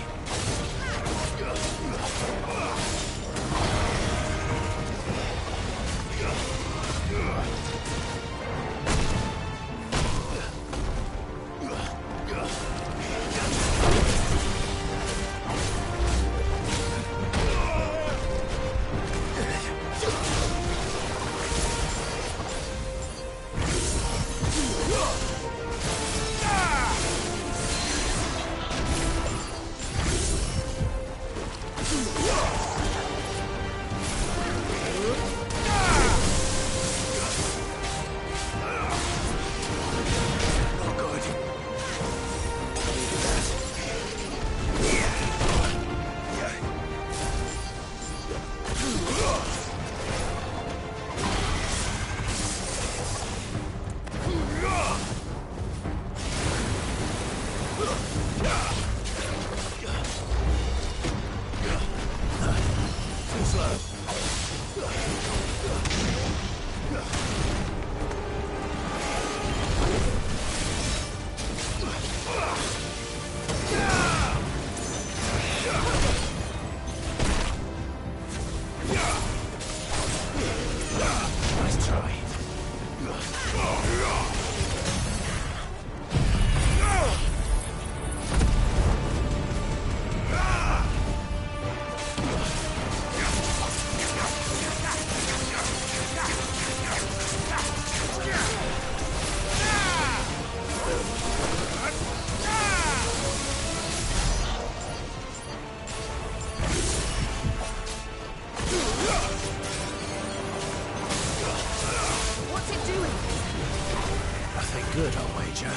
Good, I'll wager.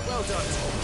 Well done, Tom.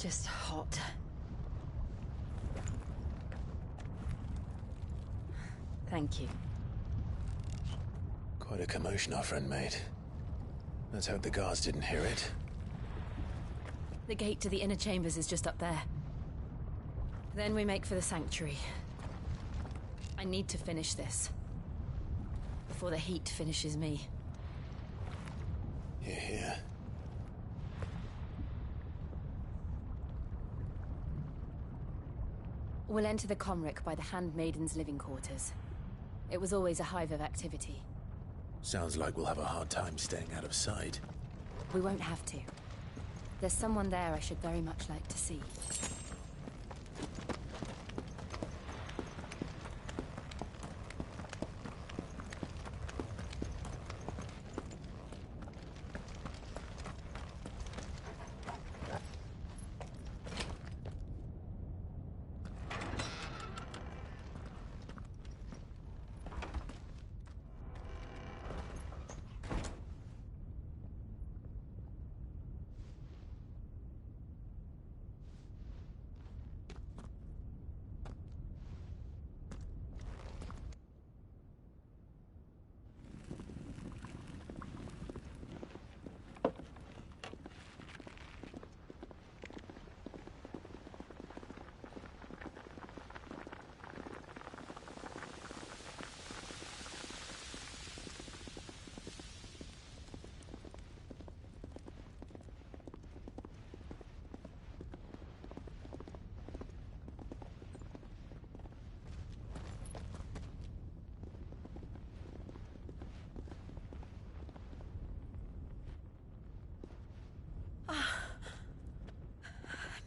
just hot. Thank you. Quite a commotion our friend made. Let's hope the guards didn't hear it. The gate to the inner chambers is just up there. Then we make for the sanctuary. I need to finish this. Before the heat finishes me. Hear, hear. We'll enter the Comric by the Handmaiden's living quarters. It was always a hive of activity. Sounds like we'll have a hard time staying out of sight. We won't have to. There's someone there I should very much like to see.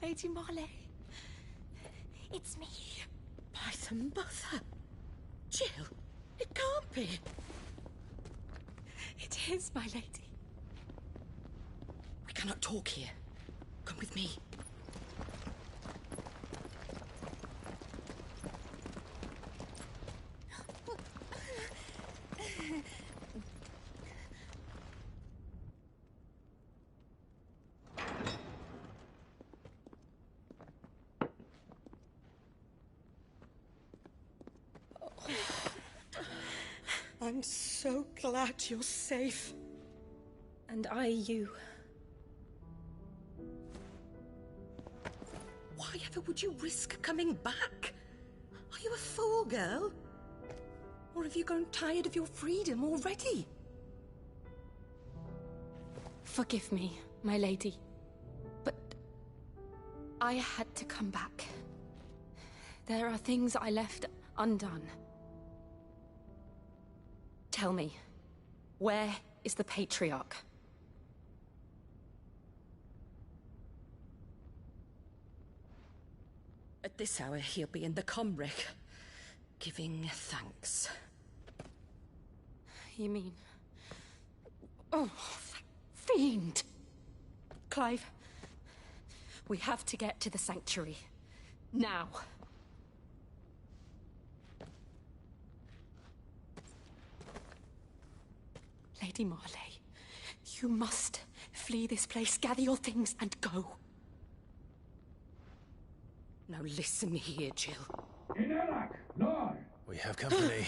Lady Marley. It's me. By the mother. Jill, it can't be. It is, my lady. We cannot talk here. Come with me. I'm so glad you're safe. And I you. Why ever would you risk coming back? Are you a fool, girl? Or have you grown tired of your freedom already? Forgive me, my lady. But I had to come back. There are things I left undone. Tell me, where is the Patriarch? At this hour, he'll be in the Comric, giving thanks. You mean... Oh, fiend! Clive, we have to get to the sanctuary. Now. Lady Marley, you must flee this place, gather your things, and go. Now listen here, Jill. We have company.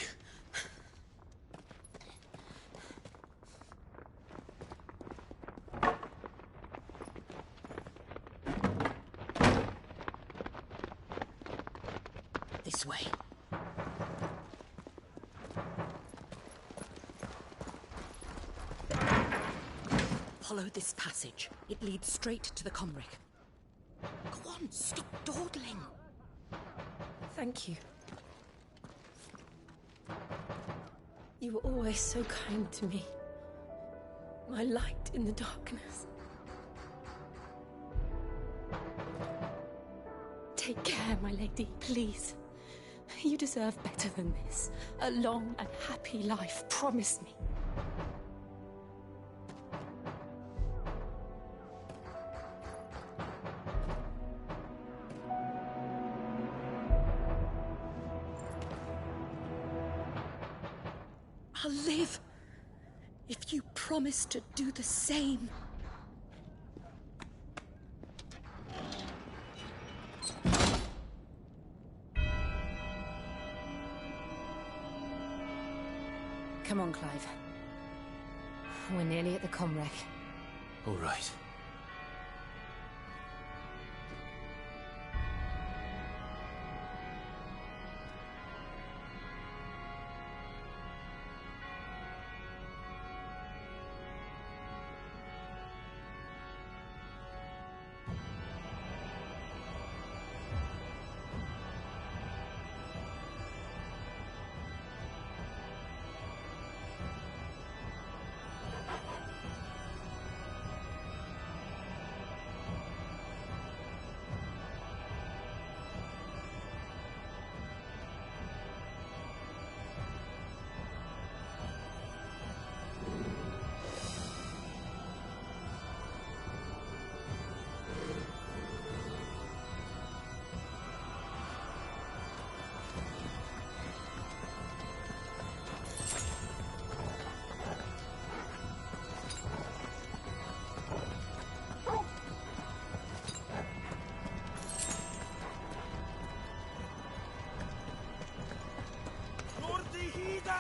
This way. Follow this passage. It leads straight to the Comric. Go on, stop dawdling. Thank you. You were always so kind to me. My light in the darkness. Take care, my lady, please. You deserve better than this. A long and happy life, promise me. I'll live if you promise to do the same. Come on, Clive. We're nearly at the Comrec. All right.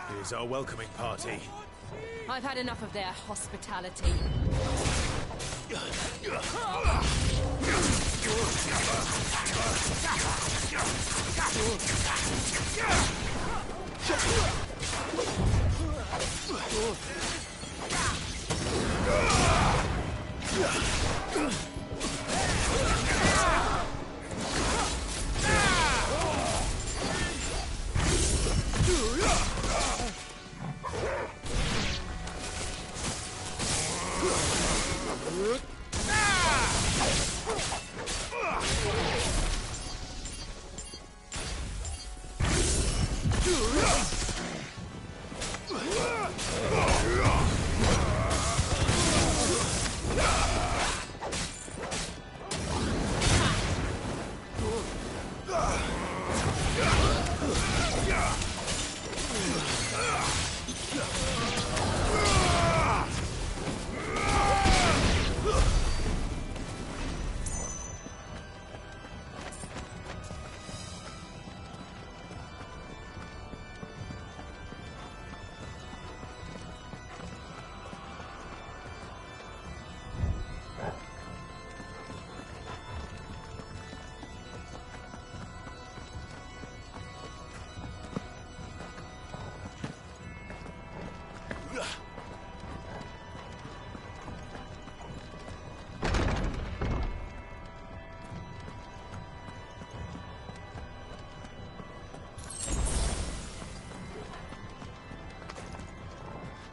Here's our welcoming party. I've had enough of their hospitality.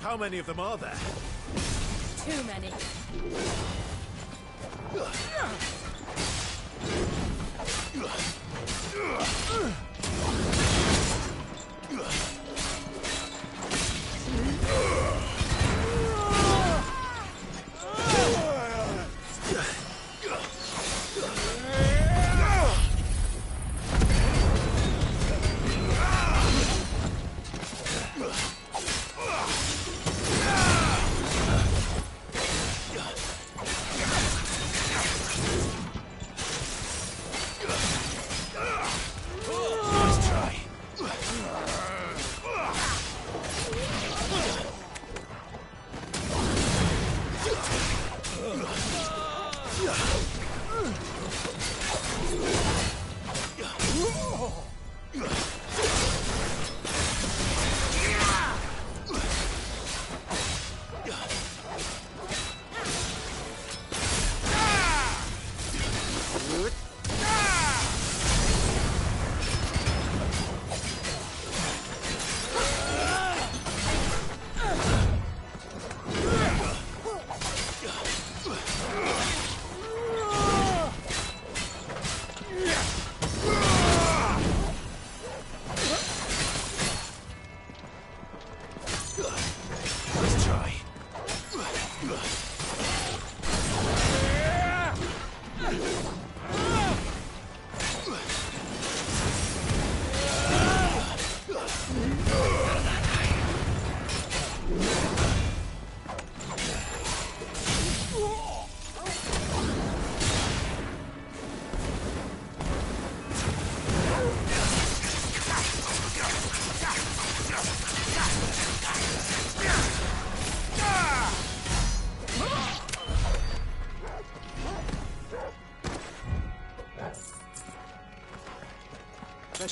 How many of them are there? Too many. Let's try.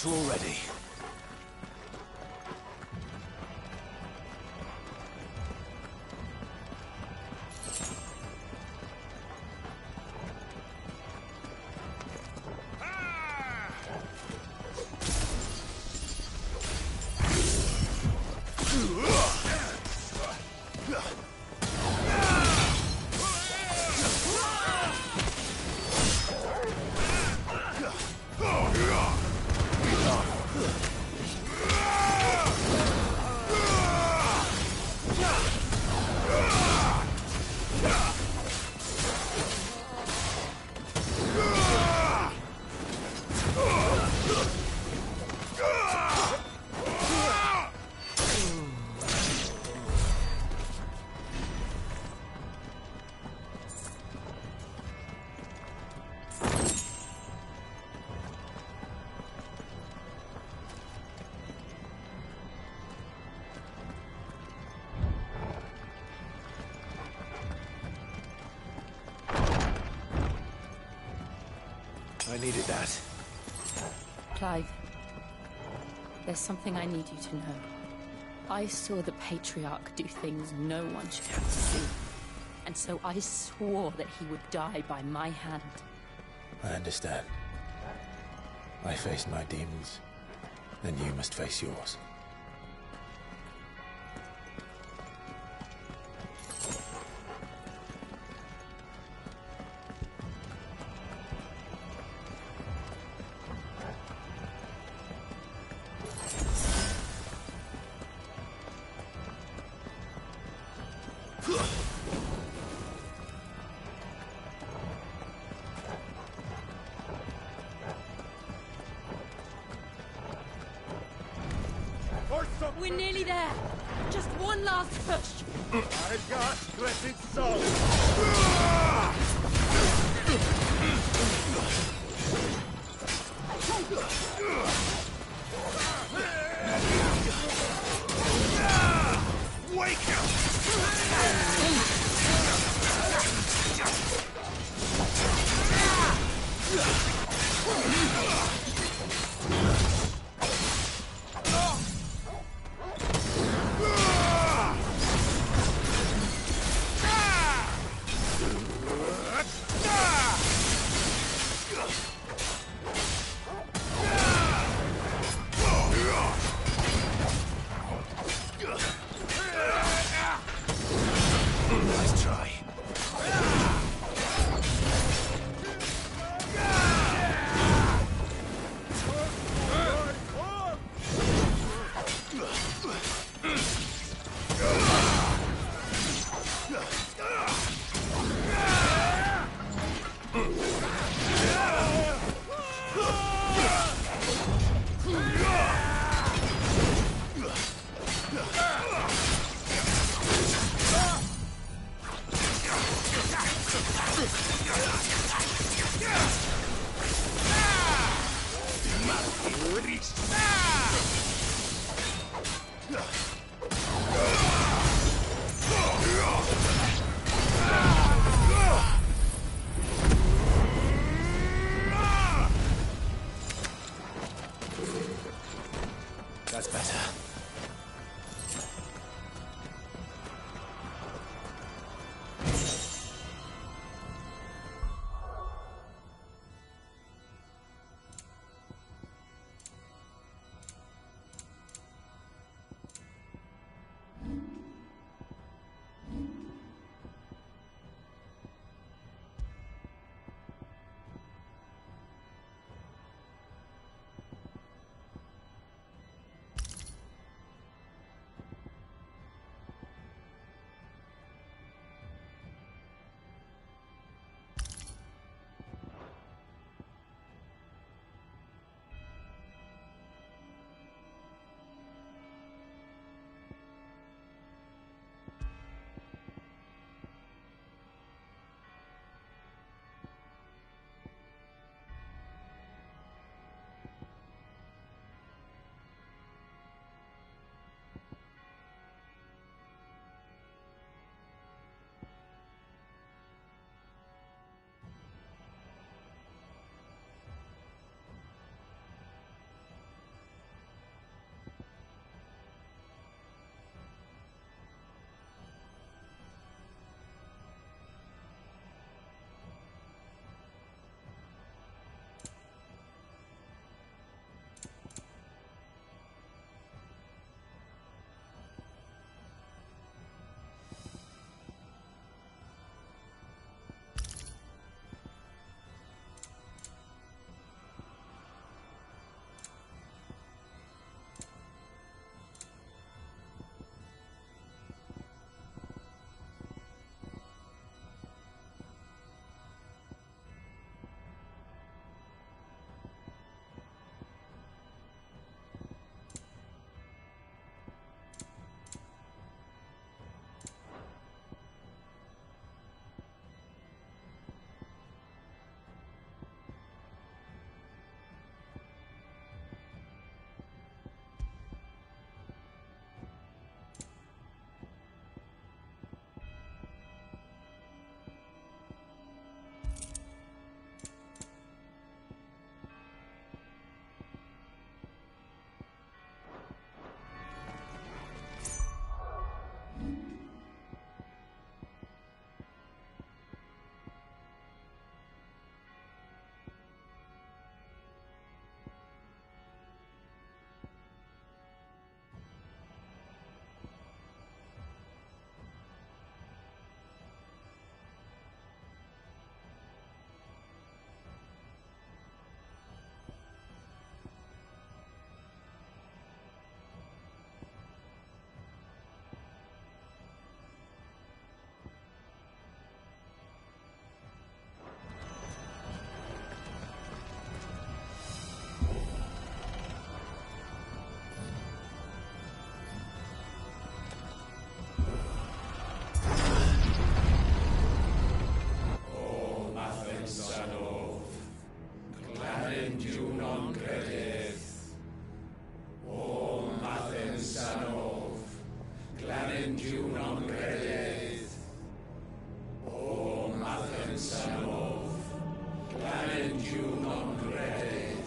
lot already. I needed that. Clive, there's something I need you to know. I saw the Patriarch do things no one should have to see. And so I swore that he would die by my hand. I understand. I faced my demons, then you must face yours. We're nearly there. Just one last push. I've got blessed soul. Wake up! Nice try.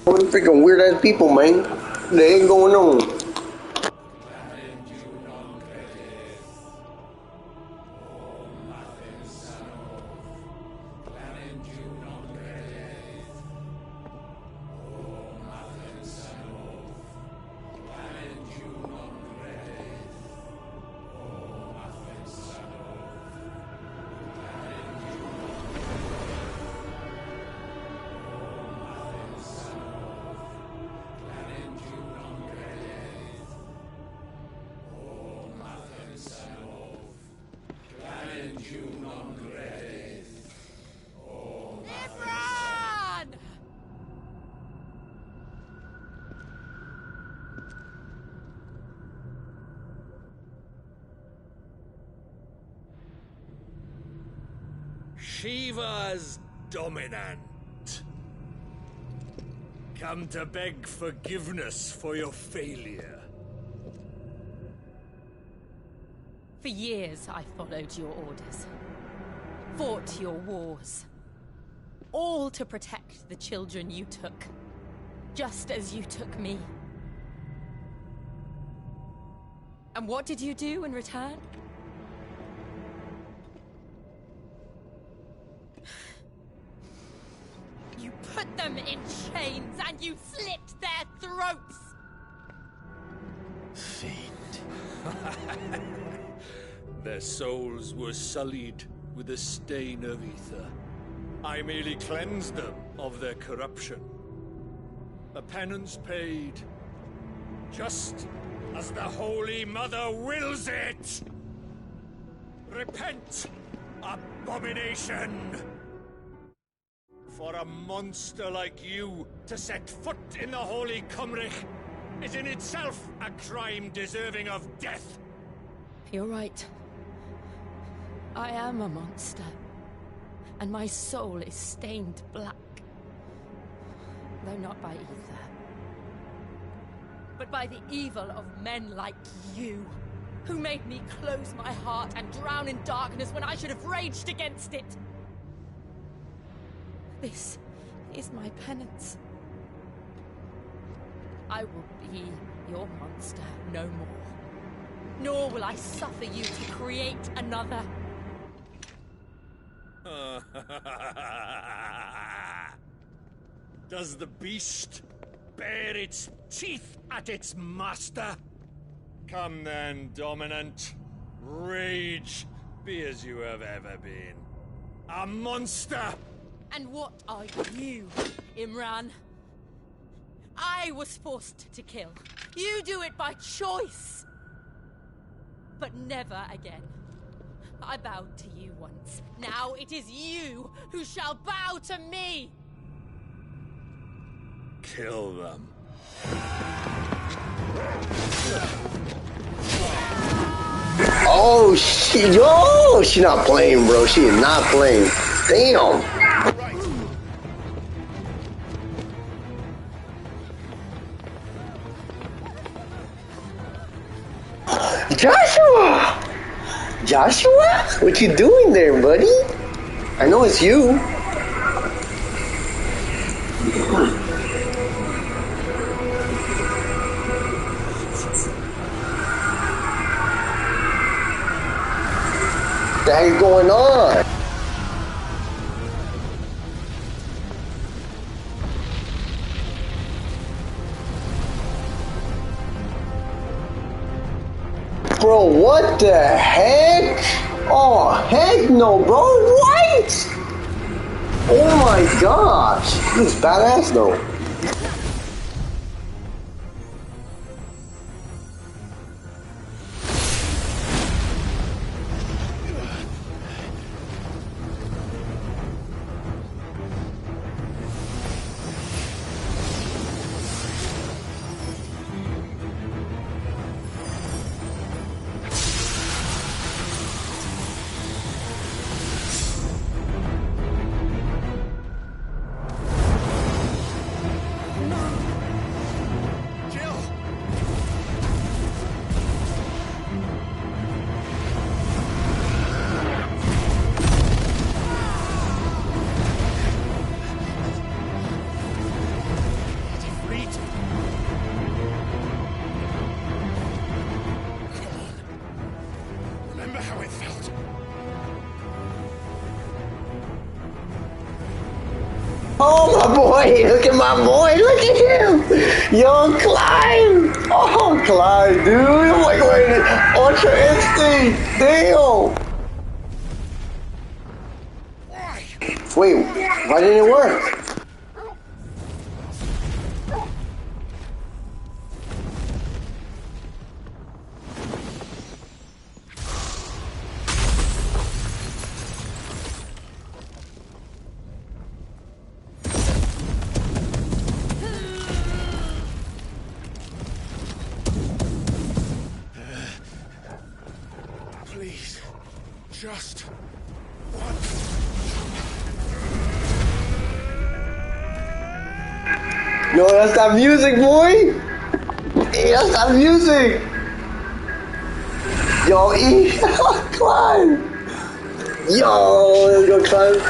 What freaking weird ass people, man. They ain't going on. Shiva's dominant. Come to beg forgiveness for your failure. For years, I followed your orders. Fought your wars. All to protect the children you took. Just as you took me. And what did you do in return? You put them in chains and you slit their throats! Fiend. Their souls were sullied with the stain of ether. I merely cleansed them of their corruption. A penance paid, just as the Holy Mother wills it! Repent, abomination! For a monster like you to set foot in the Holy Cymric is in itself a crime deserving of death. You're right. I am a monster. And my soul is stained black. Though not by ether. But by the evil of men like you, who made me close my heart and drown in darkness when I should have raged against it. This is my penance. I will be your monster no more. Nor will I suffer you to create another. Does the beast bare its teeth at its master? Come then, Dominant. Rage, be as you have ever been. A monster! And what are you, Imran? I was forced to kill. You do it by choice. But never again. I bowed to you once. Now it is you who shall bow to me! Kill them. Oh, yo, she not playing, bro. She is not playing. Damn. Joshua! Joshua? What you doing there, buddy? I know it's you. What the heck is going on? Bro, what the heck? Oh, heck no, bro. What? Oh my gosh. This is badass though. how it felt. Oh my boy, look at my boy, look at him! Young Clyde! Oh, Clyde, dude, I'm like, wait, Ultra Instinct, damn! Wait, why didn't it work? Please, just once. Yo, that's that music, boy! Hey, that's that music! Yo, E, Clyde! Yo, let's go, Clyde.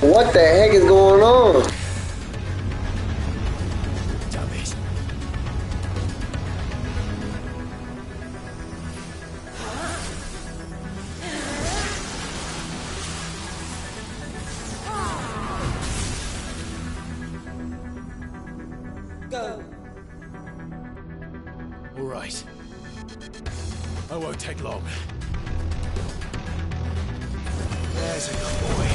What the heck is going on? Damn it. Go. All right. I won't take long. There's a good boy.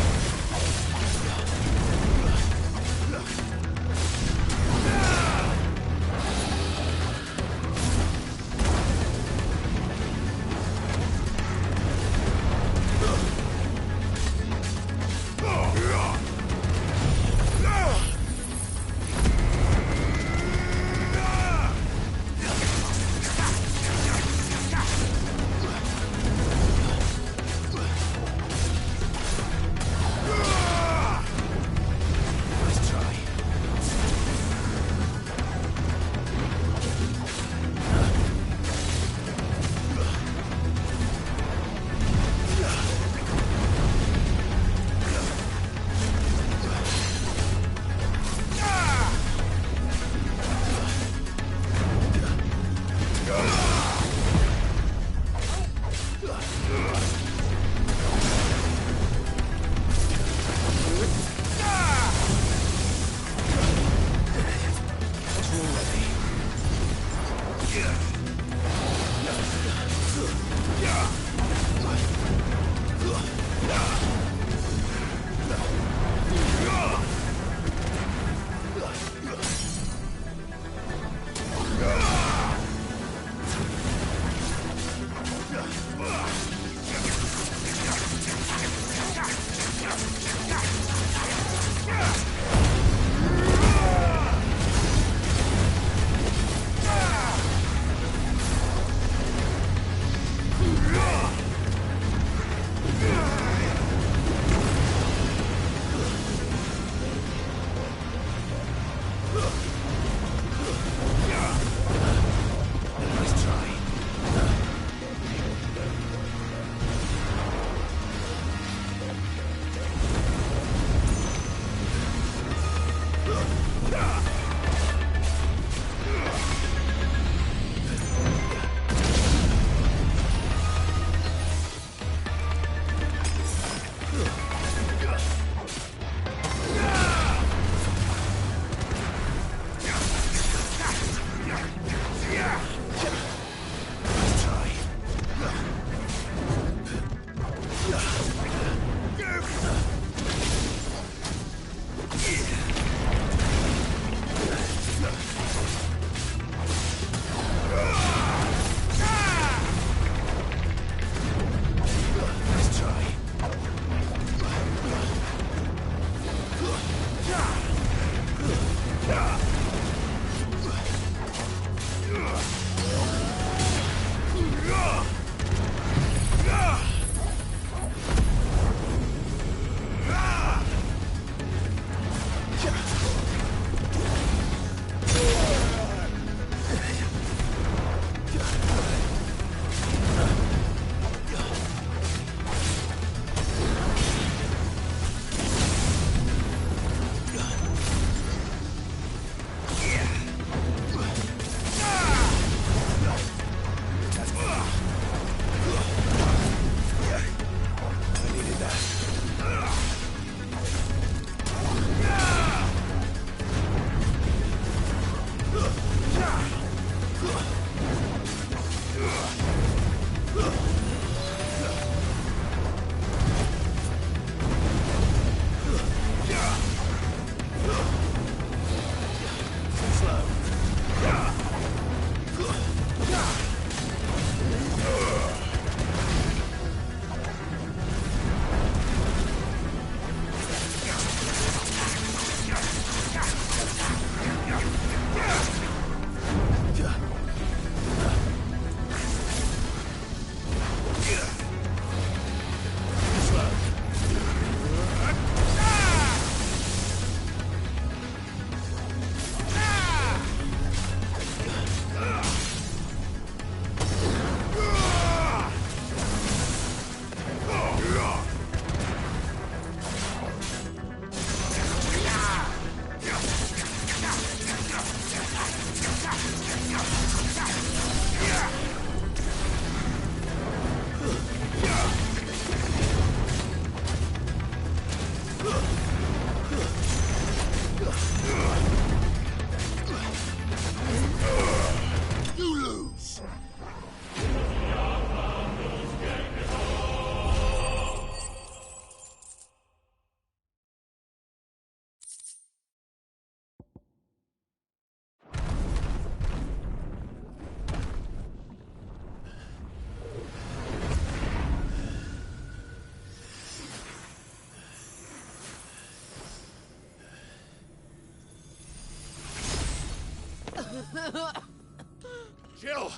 Jill!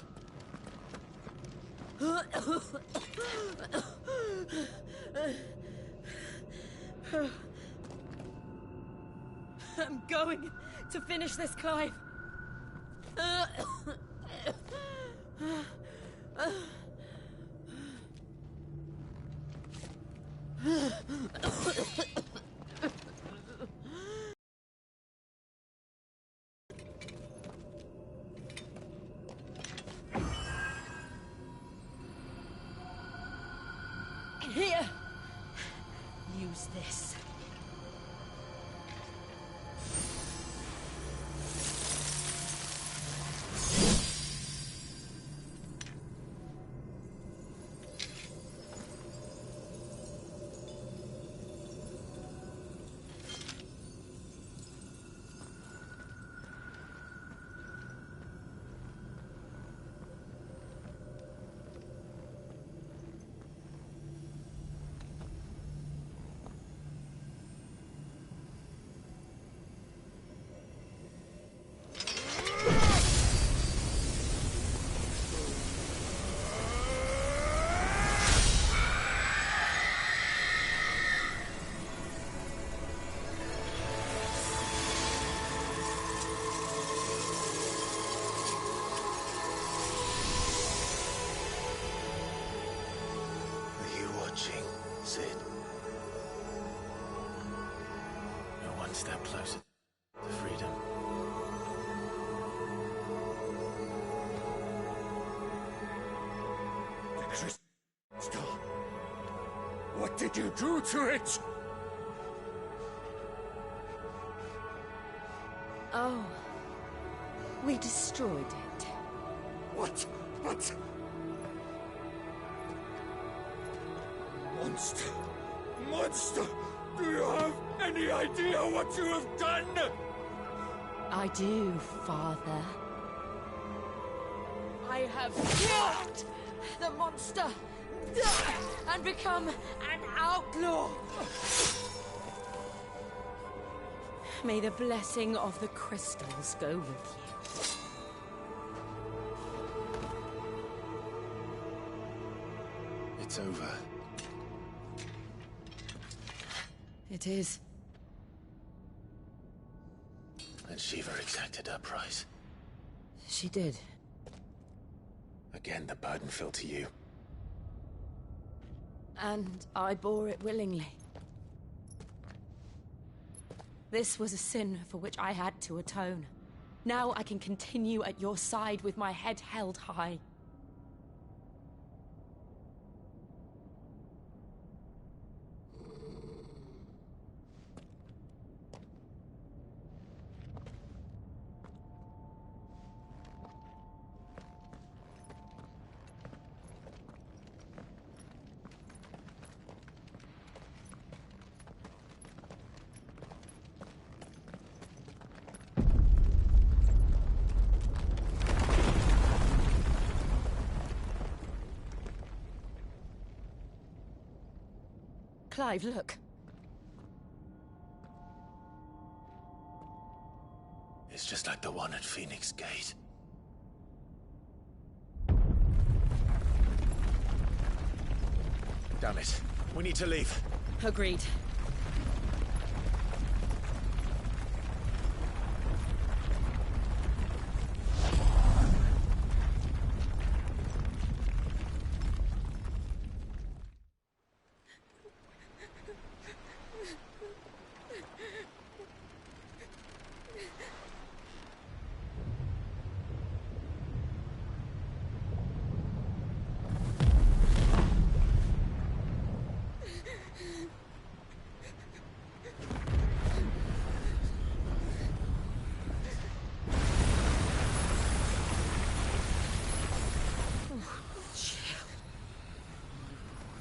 I'm going to finish this, Clive. Here. Use this. Sid. You're one step closer to freedom. The crystal. What did you do to it? Oh. We destroyed it. What? Monster! Monster! Do you have any idea what you have done? I do, Father. I have killed the monster and become an outlaw. May the blessing of the crystals go with you. It's over. It is. And Shiva exacted her price. She did. Again, the burden fell to you. And I bore it willingly. This was a sin for which I had to atone. Now I can continue at your side with my head held high. Clive, look. It's just like the one at Phoenix Gate. Damn it. We need to leave. Agreed.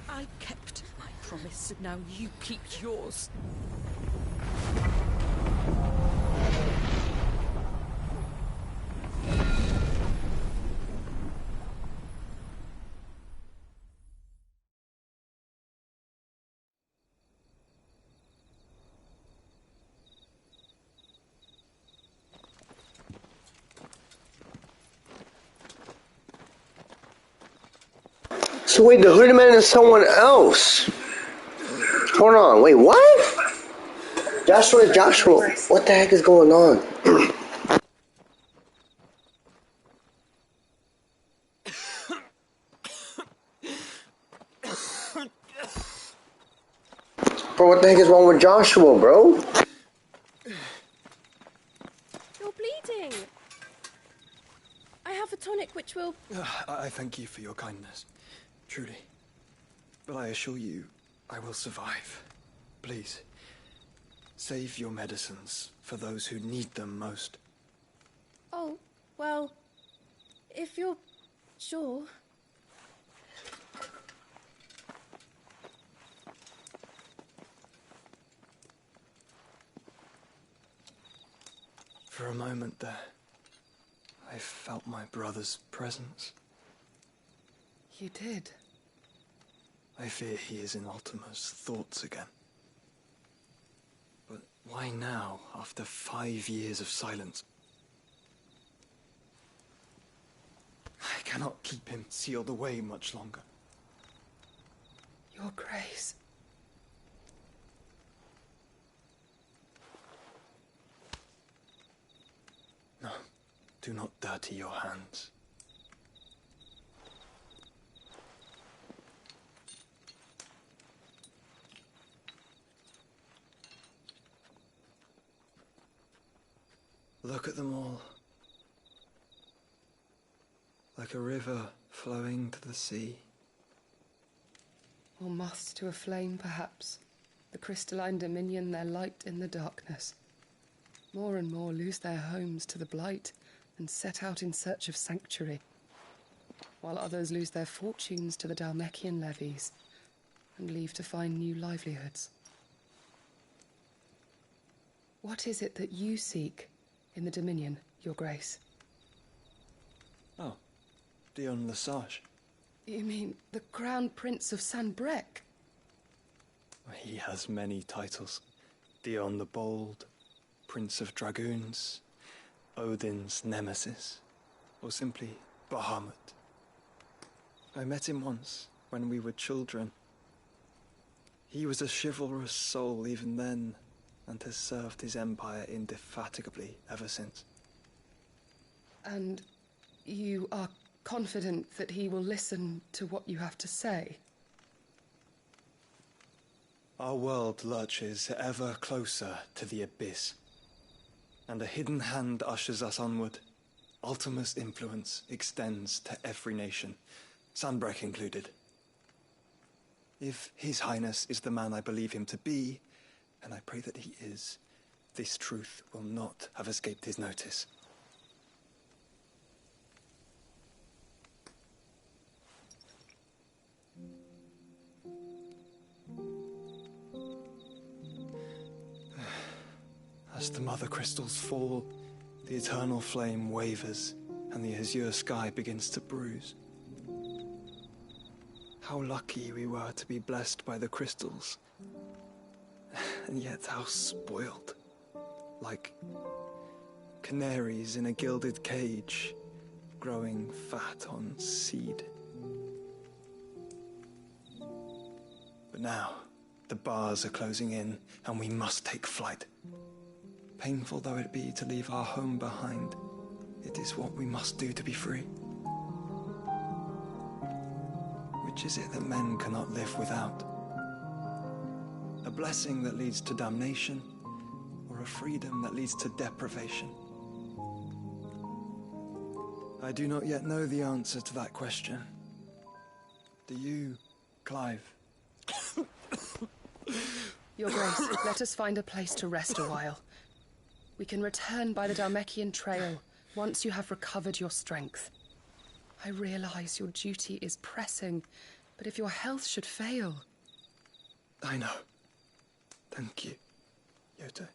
I kept my promise, and now you keep yours. So wait, the hooded man is someone else. Hold on, wait, what? Joshua, what the heck is going on? Bro, what the heck is wrong with Joshua, bro? You're bleeding. I have a tonic which will... I thank you for your kindness, truly. But I assure you, I will survive. Please, save your medicines for those who need them most. Oh, well, if you're sure... For a moment there, I felt my brother's presence. You did? I fear he is in Ultima's thoughts again. But why now, after 5 years of silence? I cannot keep him sealed away much longer. Your Grace. No, do not dirty your hands. Look at them all. Like a river flowing to the sea. Or moths to a flame, perhaps. The crystalline dominion, their light in the darkness. More and more lose their homes to the blight and set out in search of sanctuary, while others lose their fortunes to the Dhalmekian levies and leave to find new livelihoods. What is it that you seek in the Dominion, Your Grace? Oh, Dion Lesage. You mean the Crown Prince of Sanbreque? He has many titles. Dion the Bold, Prince of Dragoons, Odin's Nemesis, or simply Bahamut. I met him once, when we were children. He was a chivalrous soul even then, and has served his empire indefatigably ever since. And you are confident that he will listen to what you have to say? Our world lurches ever closer to the abyss, and a hidden hand ushers us onward. Ultima's influence extends to every nation, Sanbreque included. If His Highness is the man I believe him to be, and I pray that he is, this truth will not have escaped his notice. As the mother crystals fall, the eternal flame wavers, and the azure sky begins to bruise. How lucky we were to be blessed by the crystals, and yet how spoiled. Like canaries in a gilded cage, growing fat on seed. But now, the bars are closing in, and we must take flight. Painful though it be to leave our home behind, it is what we must do to be free. Which is it that men cannot live without? A blessing that leads to damnation, or a freedom that leads to deprivation? I do not yet know the answer to that question. Do you, Clive? Your Grace, let us find a place to rest a while. We can return by the Dhalmekian trail once you have recovered your strength. I realize your duty is pressing, but if your health should fail... I know. Thank you, Yote.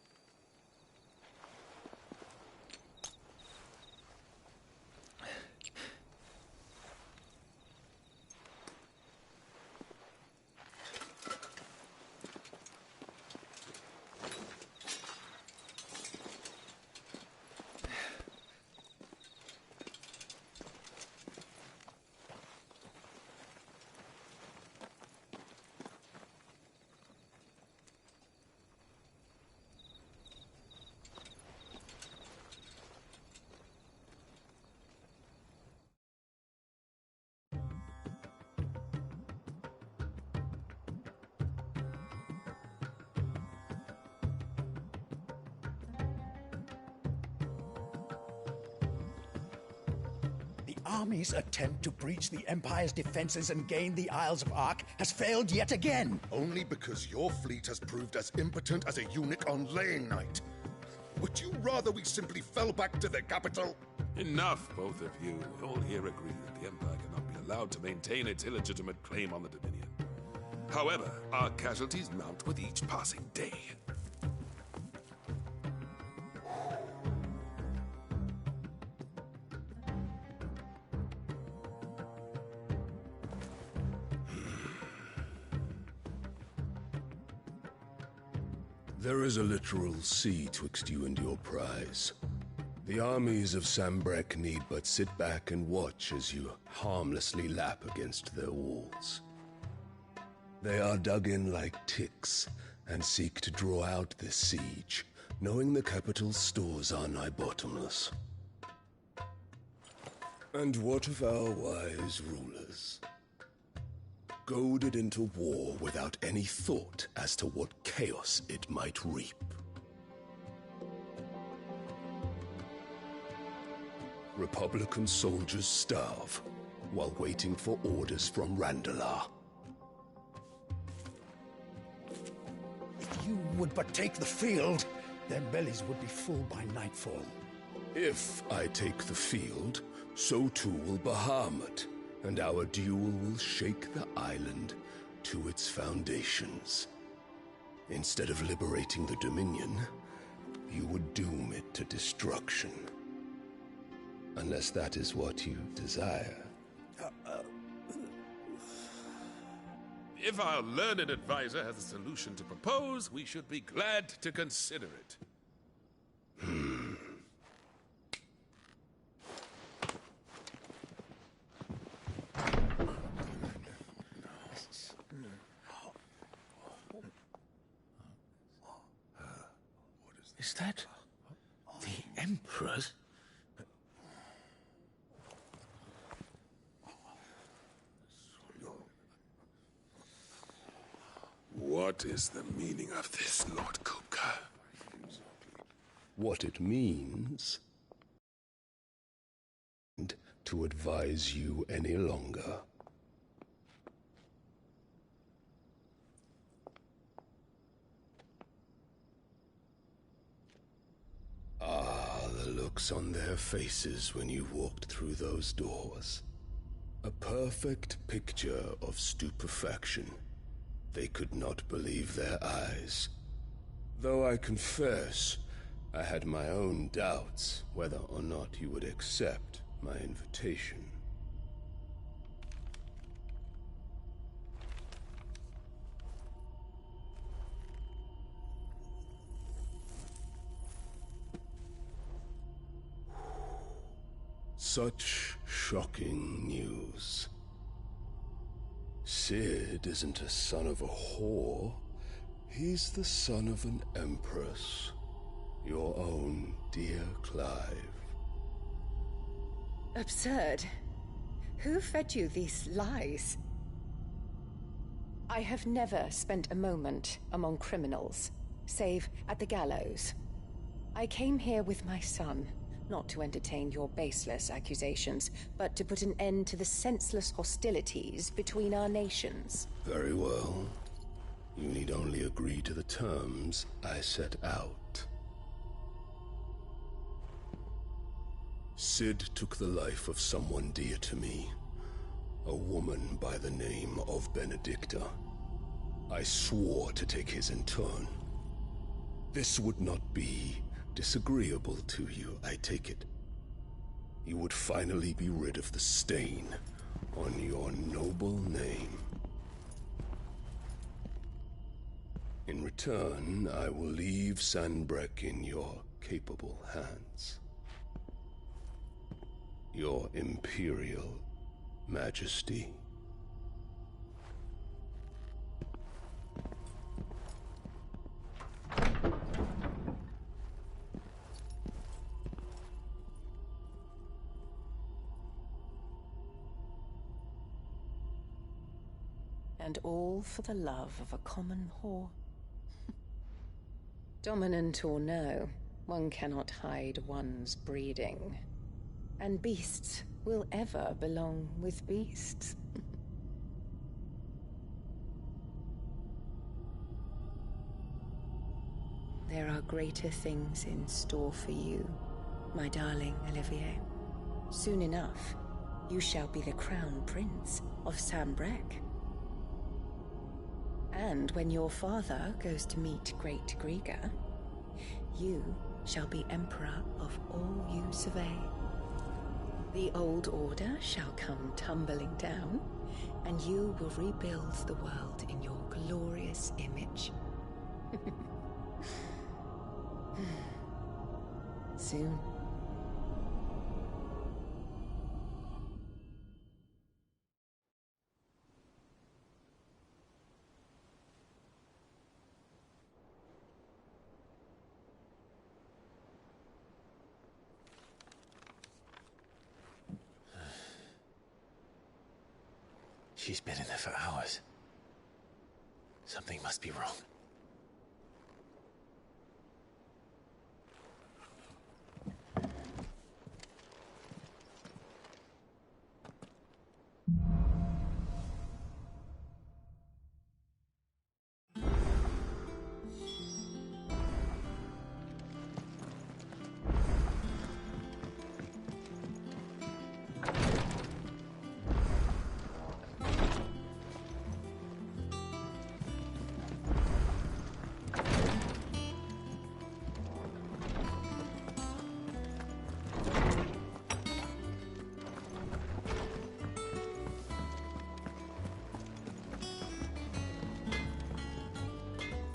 army's attempt to breach the Empire's defenses and gain the Isles of Ark has failed yet again. Only because your fleet has proved as impotent as a eunuch on laying night. Would you rather we simply fell back to the capital? Enough, both of you. We all here agree that the Empire cannot be allowed to maintain its illegitimate claim on the Dominion. However, our casualties mount with each passing day. There is a literal sea twixt you and your prize. The armies of Sanbreque need but sit back and watch as you harmlessly lap against their walls. They are dug in like ticks and seek to draw out this siege, knowing the capital's stores are nigh bottomless. And what of our wise rulers? Goaded into war without any thought as to what chaos it might reap. Republican soldiers starve while waiting for orders from Randalar. If you would but take the field, their bellies would be full by nightfall. If I take the field, so too will Bahamut, and our duel will shake the island to its foundations. Instead of liberating the Dominion, you would doom it to destruction. Unless that is what you desire. If our learned advisor has a solution to propose, we should be glad to consider it. Is that the Emperor's? What is the meaning of this, Lord Kupka? What it means to advise you any longer. Ah, the looks on their faces when you walked through those doors. A perfect picture of stupefaction. They could not believe their eyes. Though I confess, I had my own doubts whether or not you would accept my invitation. Such shocking news. Cid isn't a son of a whore. He's the son of an empress. Your own dear Clive. Absurd. Who fed you these lies? I have never spent a moment among criminals, save at the gallows. I came here with my son, not to entertain your baseless accusations, but to put an end to the senseless hostilities between our nations. Very well. You need only agree to the terms I set out. Cid took the life of someone dear to me, a woman by the name of Benedicta. I swore to take his in turn. This would not be disagreeable to you, I take it. You would finally be rid of the stain on your noble name. In return, I will leave Sanbreque in your capable hands. Your Imperial Majesty. And all for the love of a common whore. Dominant or no, one cannot hide one's breeding. And beasts will ever belong with beasts. There are greater things in store for you, my darling Olivier. Soon enough, you shall be the crown prince of Sambrec. And when your father goes to meet Great Griga, you shall be emperor of all you survey. The old order shall come tumbling down, and you will rebuild the world in your glorious image. Soon. She's been in there for hours. Something must be wrong.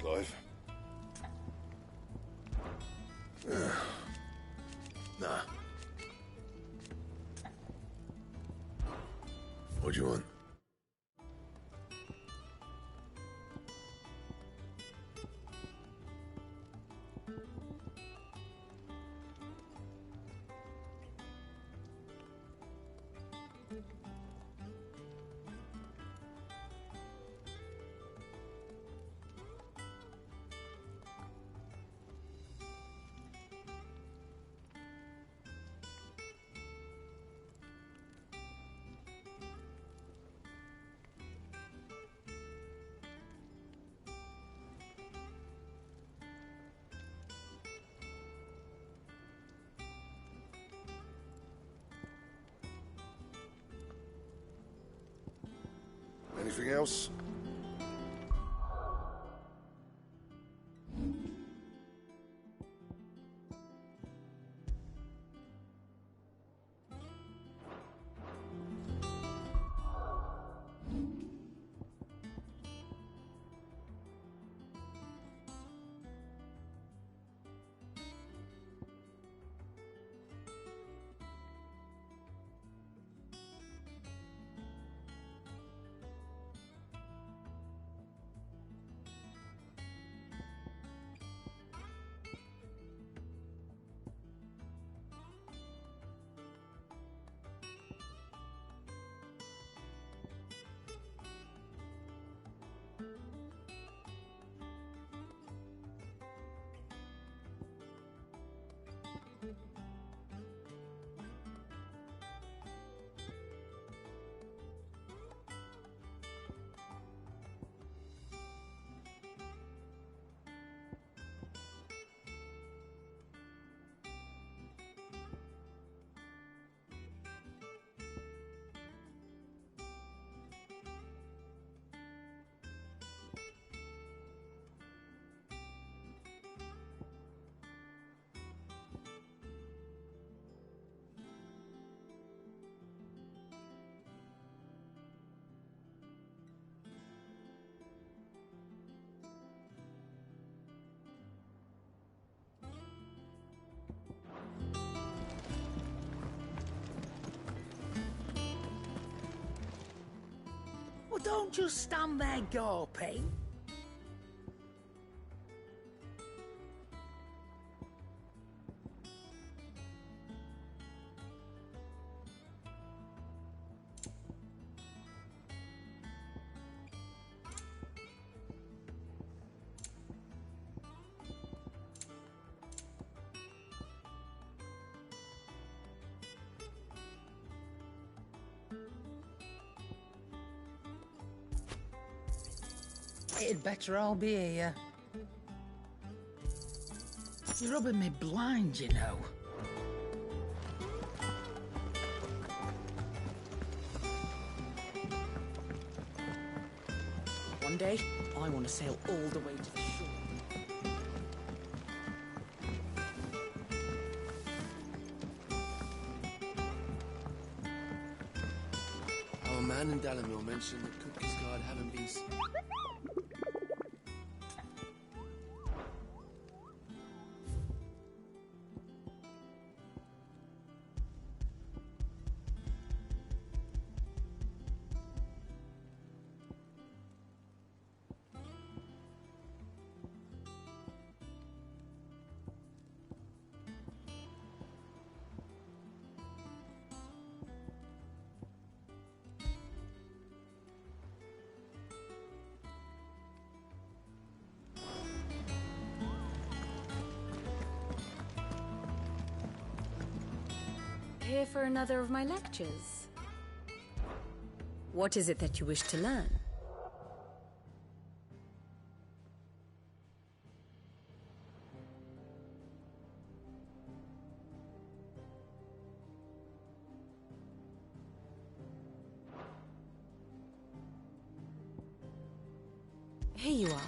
Clive? Nah. What do you want? Anything else? Well, don't just stand there gawping. It'd better all be here. You're rubbing me blind, you know. One day, I want to sail all the way to the shore. Our man in Dalamil mentioned that Kupka's guard haven't been... Here for another of my lectures. What is it that you wish to learn? Here you are.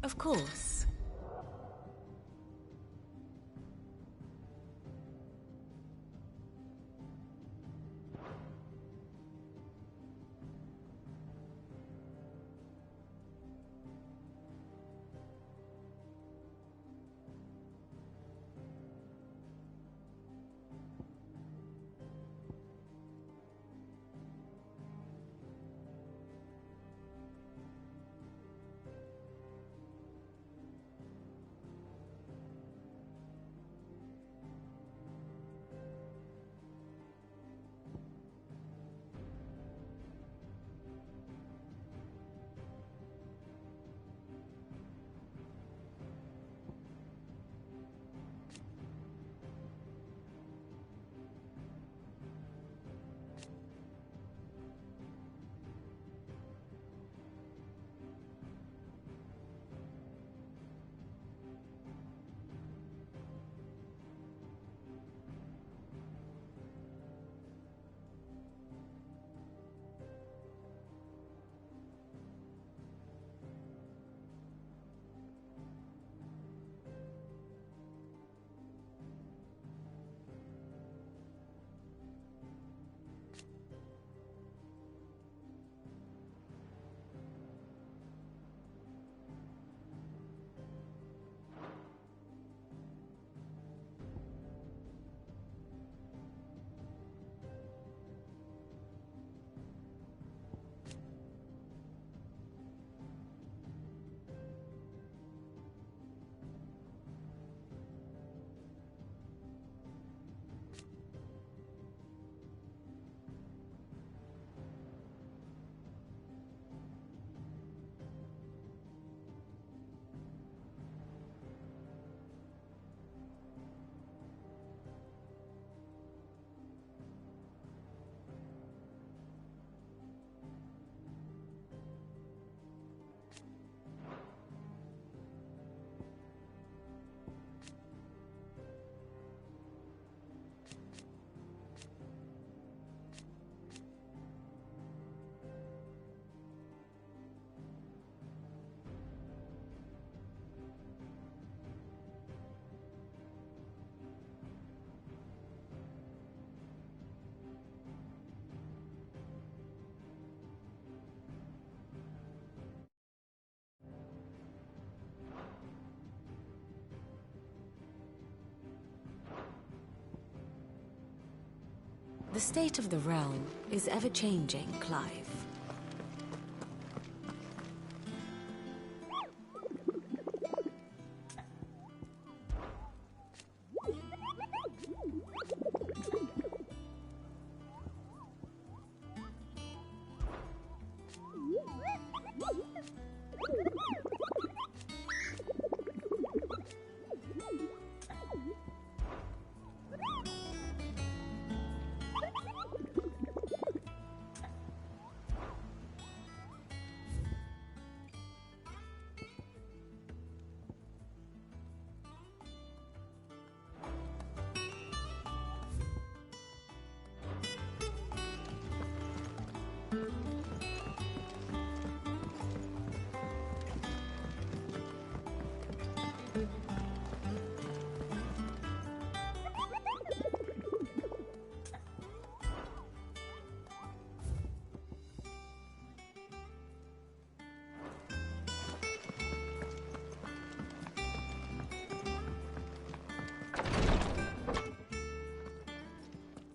Of course. The state of the realm is ever-changing, Clive.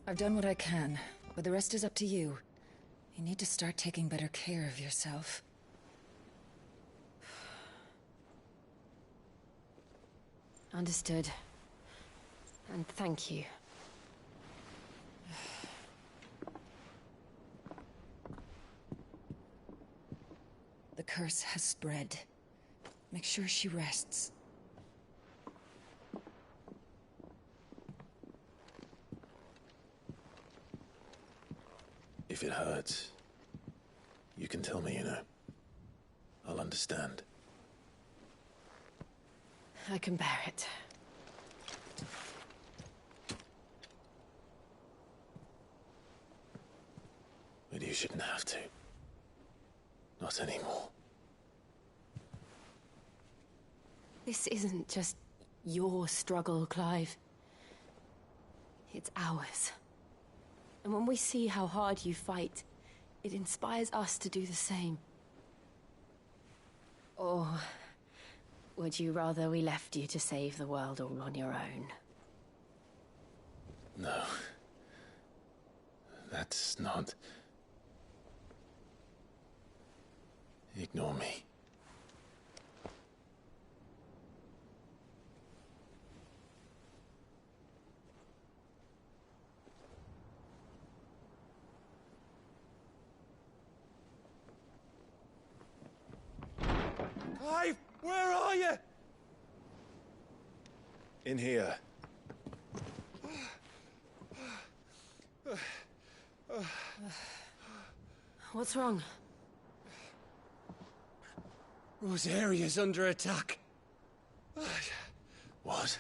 I've done what I can, but the rest is up to you. You need to start taking better care of yourself. Understood. And thank you. The curse has spread. Make sure she rests. If it hurts, you can tell me, you know. I'll understand. I can bear it. But you shouldn't have to. Not anymore. This isn't just your struggle, Clive. It's ours. And when we see how hard you fight, it inspires us to do the same. Or would you rather we left you to save the world all on your own? No. That's not... Ignore me. Clive, where are you? In here. What's wrong? Rosaria's under attack. What?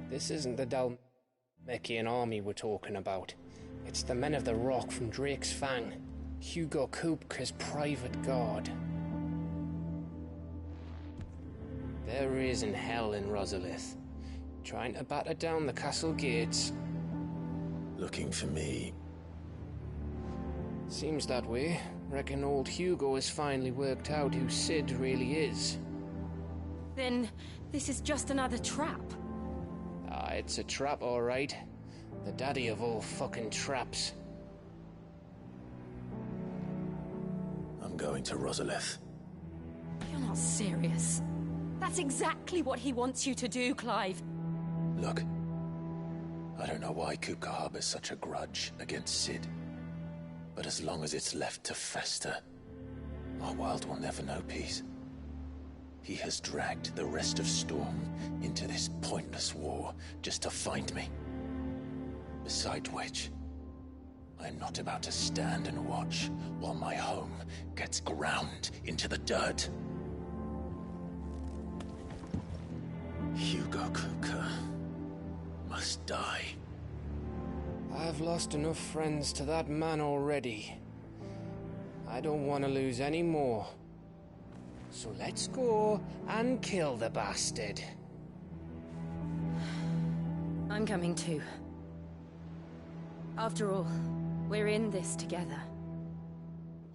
This isn't the Dhalmekian army we're talking about. It's the Men of the Rock from Drake's Fang. Hugo Kupka's private guard. There is in hell in Rosalith, trying to batter down the castle gates. Looking for me? Seems that way. Reckon old Hugo has finally worked out who Sid really is. Then this is just another trap. Ah, it's a trap, all right. The daddy of all fucking traps. I'm going to Rosalith. You're not serious. That's exactly what he wants you to do, Clive. Look, I don't know why Kupka harbors such a grudge against Sid. But as long as it's left to fester, our world will never know peace. He has dragged the rest of Storm into this pointless war just to find me. Besides which, I'm not about to stand and watch while my home gets ground into the dirt. Hugo Kupka must die. I've lost enough friends to that man already. I don't want to lose any more. So let's go and kill the bastard. I'm coming too. After all, we're in this together.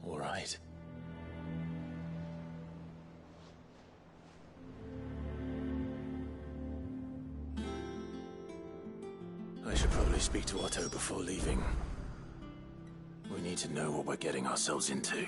All right. should probably speak to Otto before leaving. We need to know what we're getting ourselves into.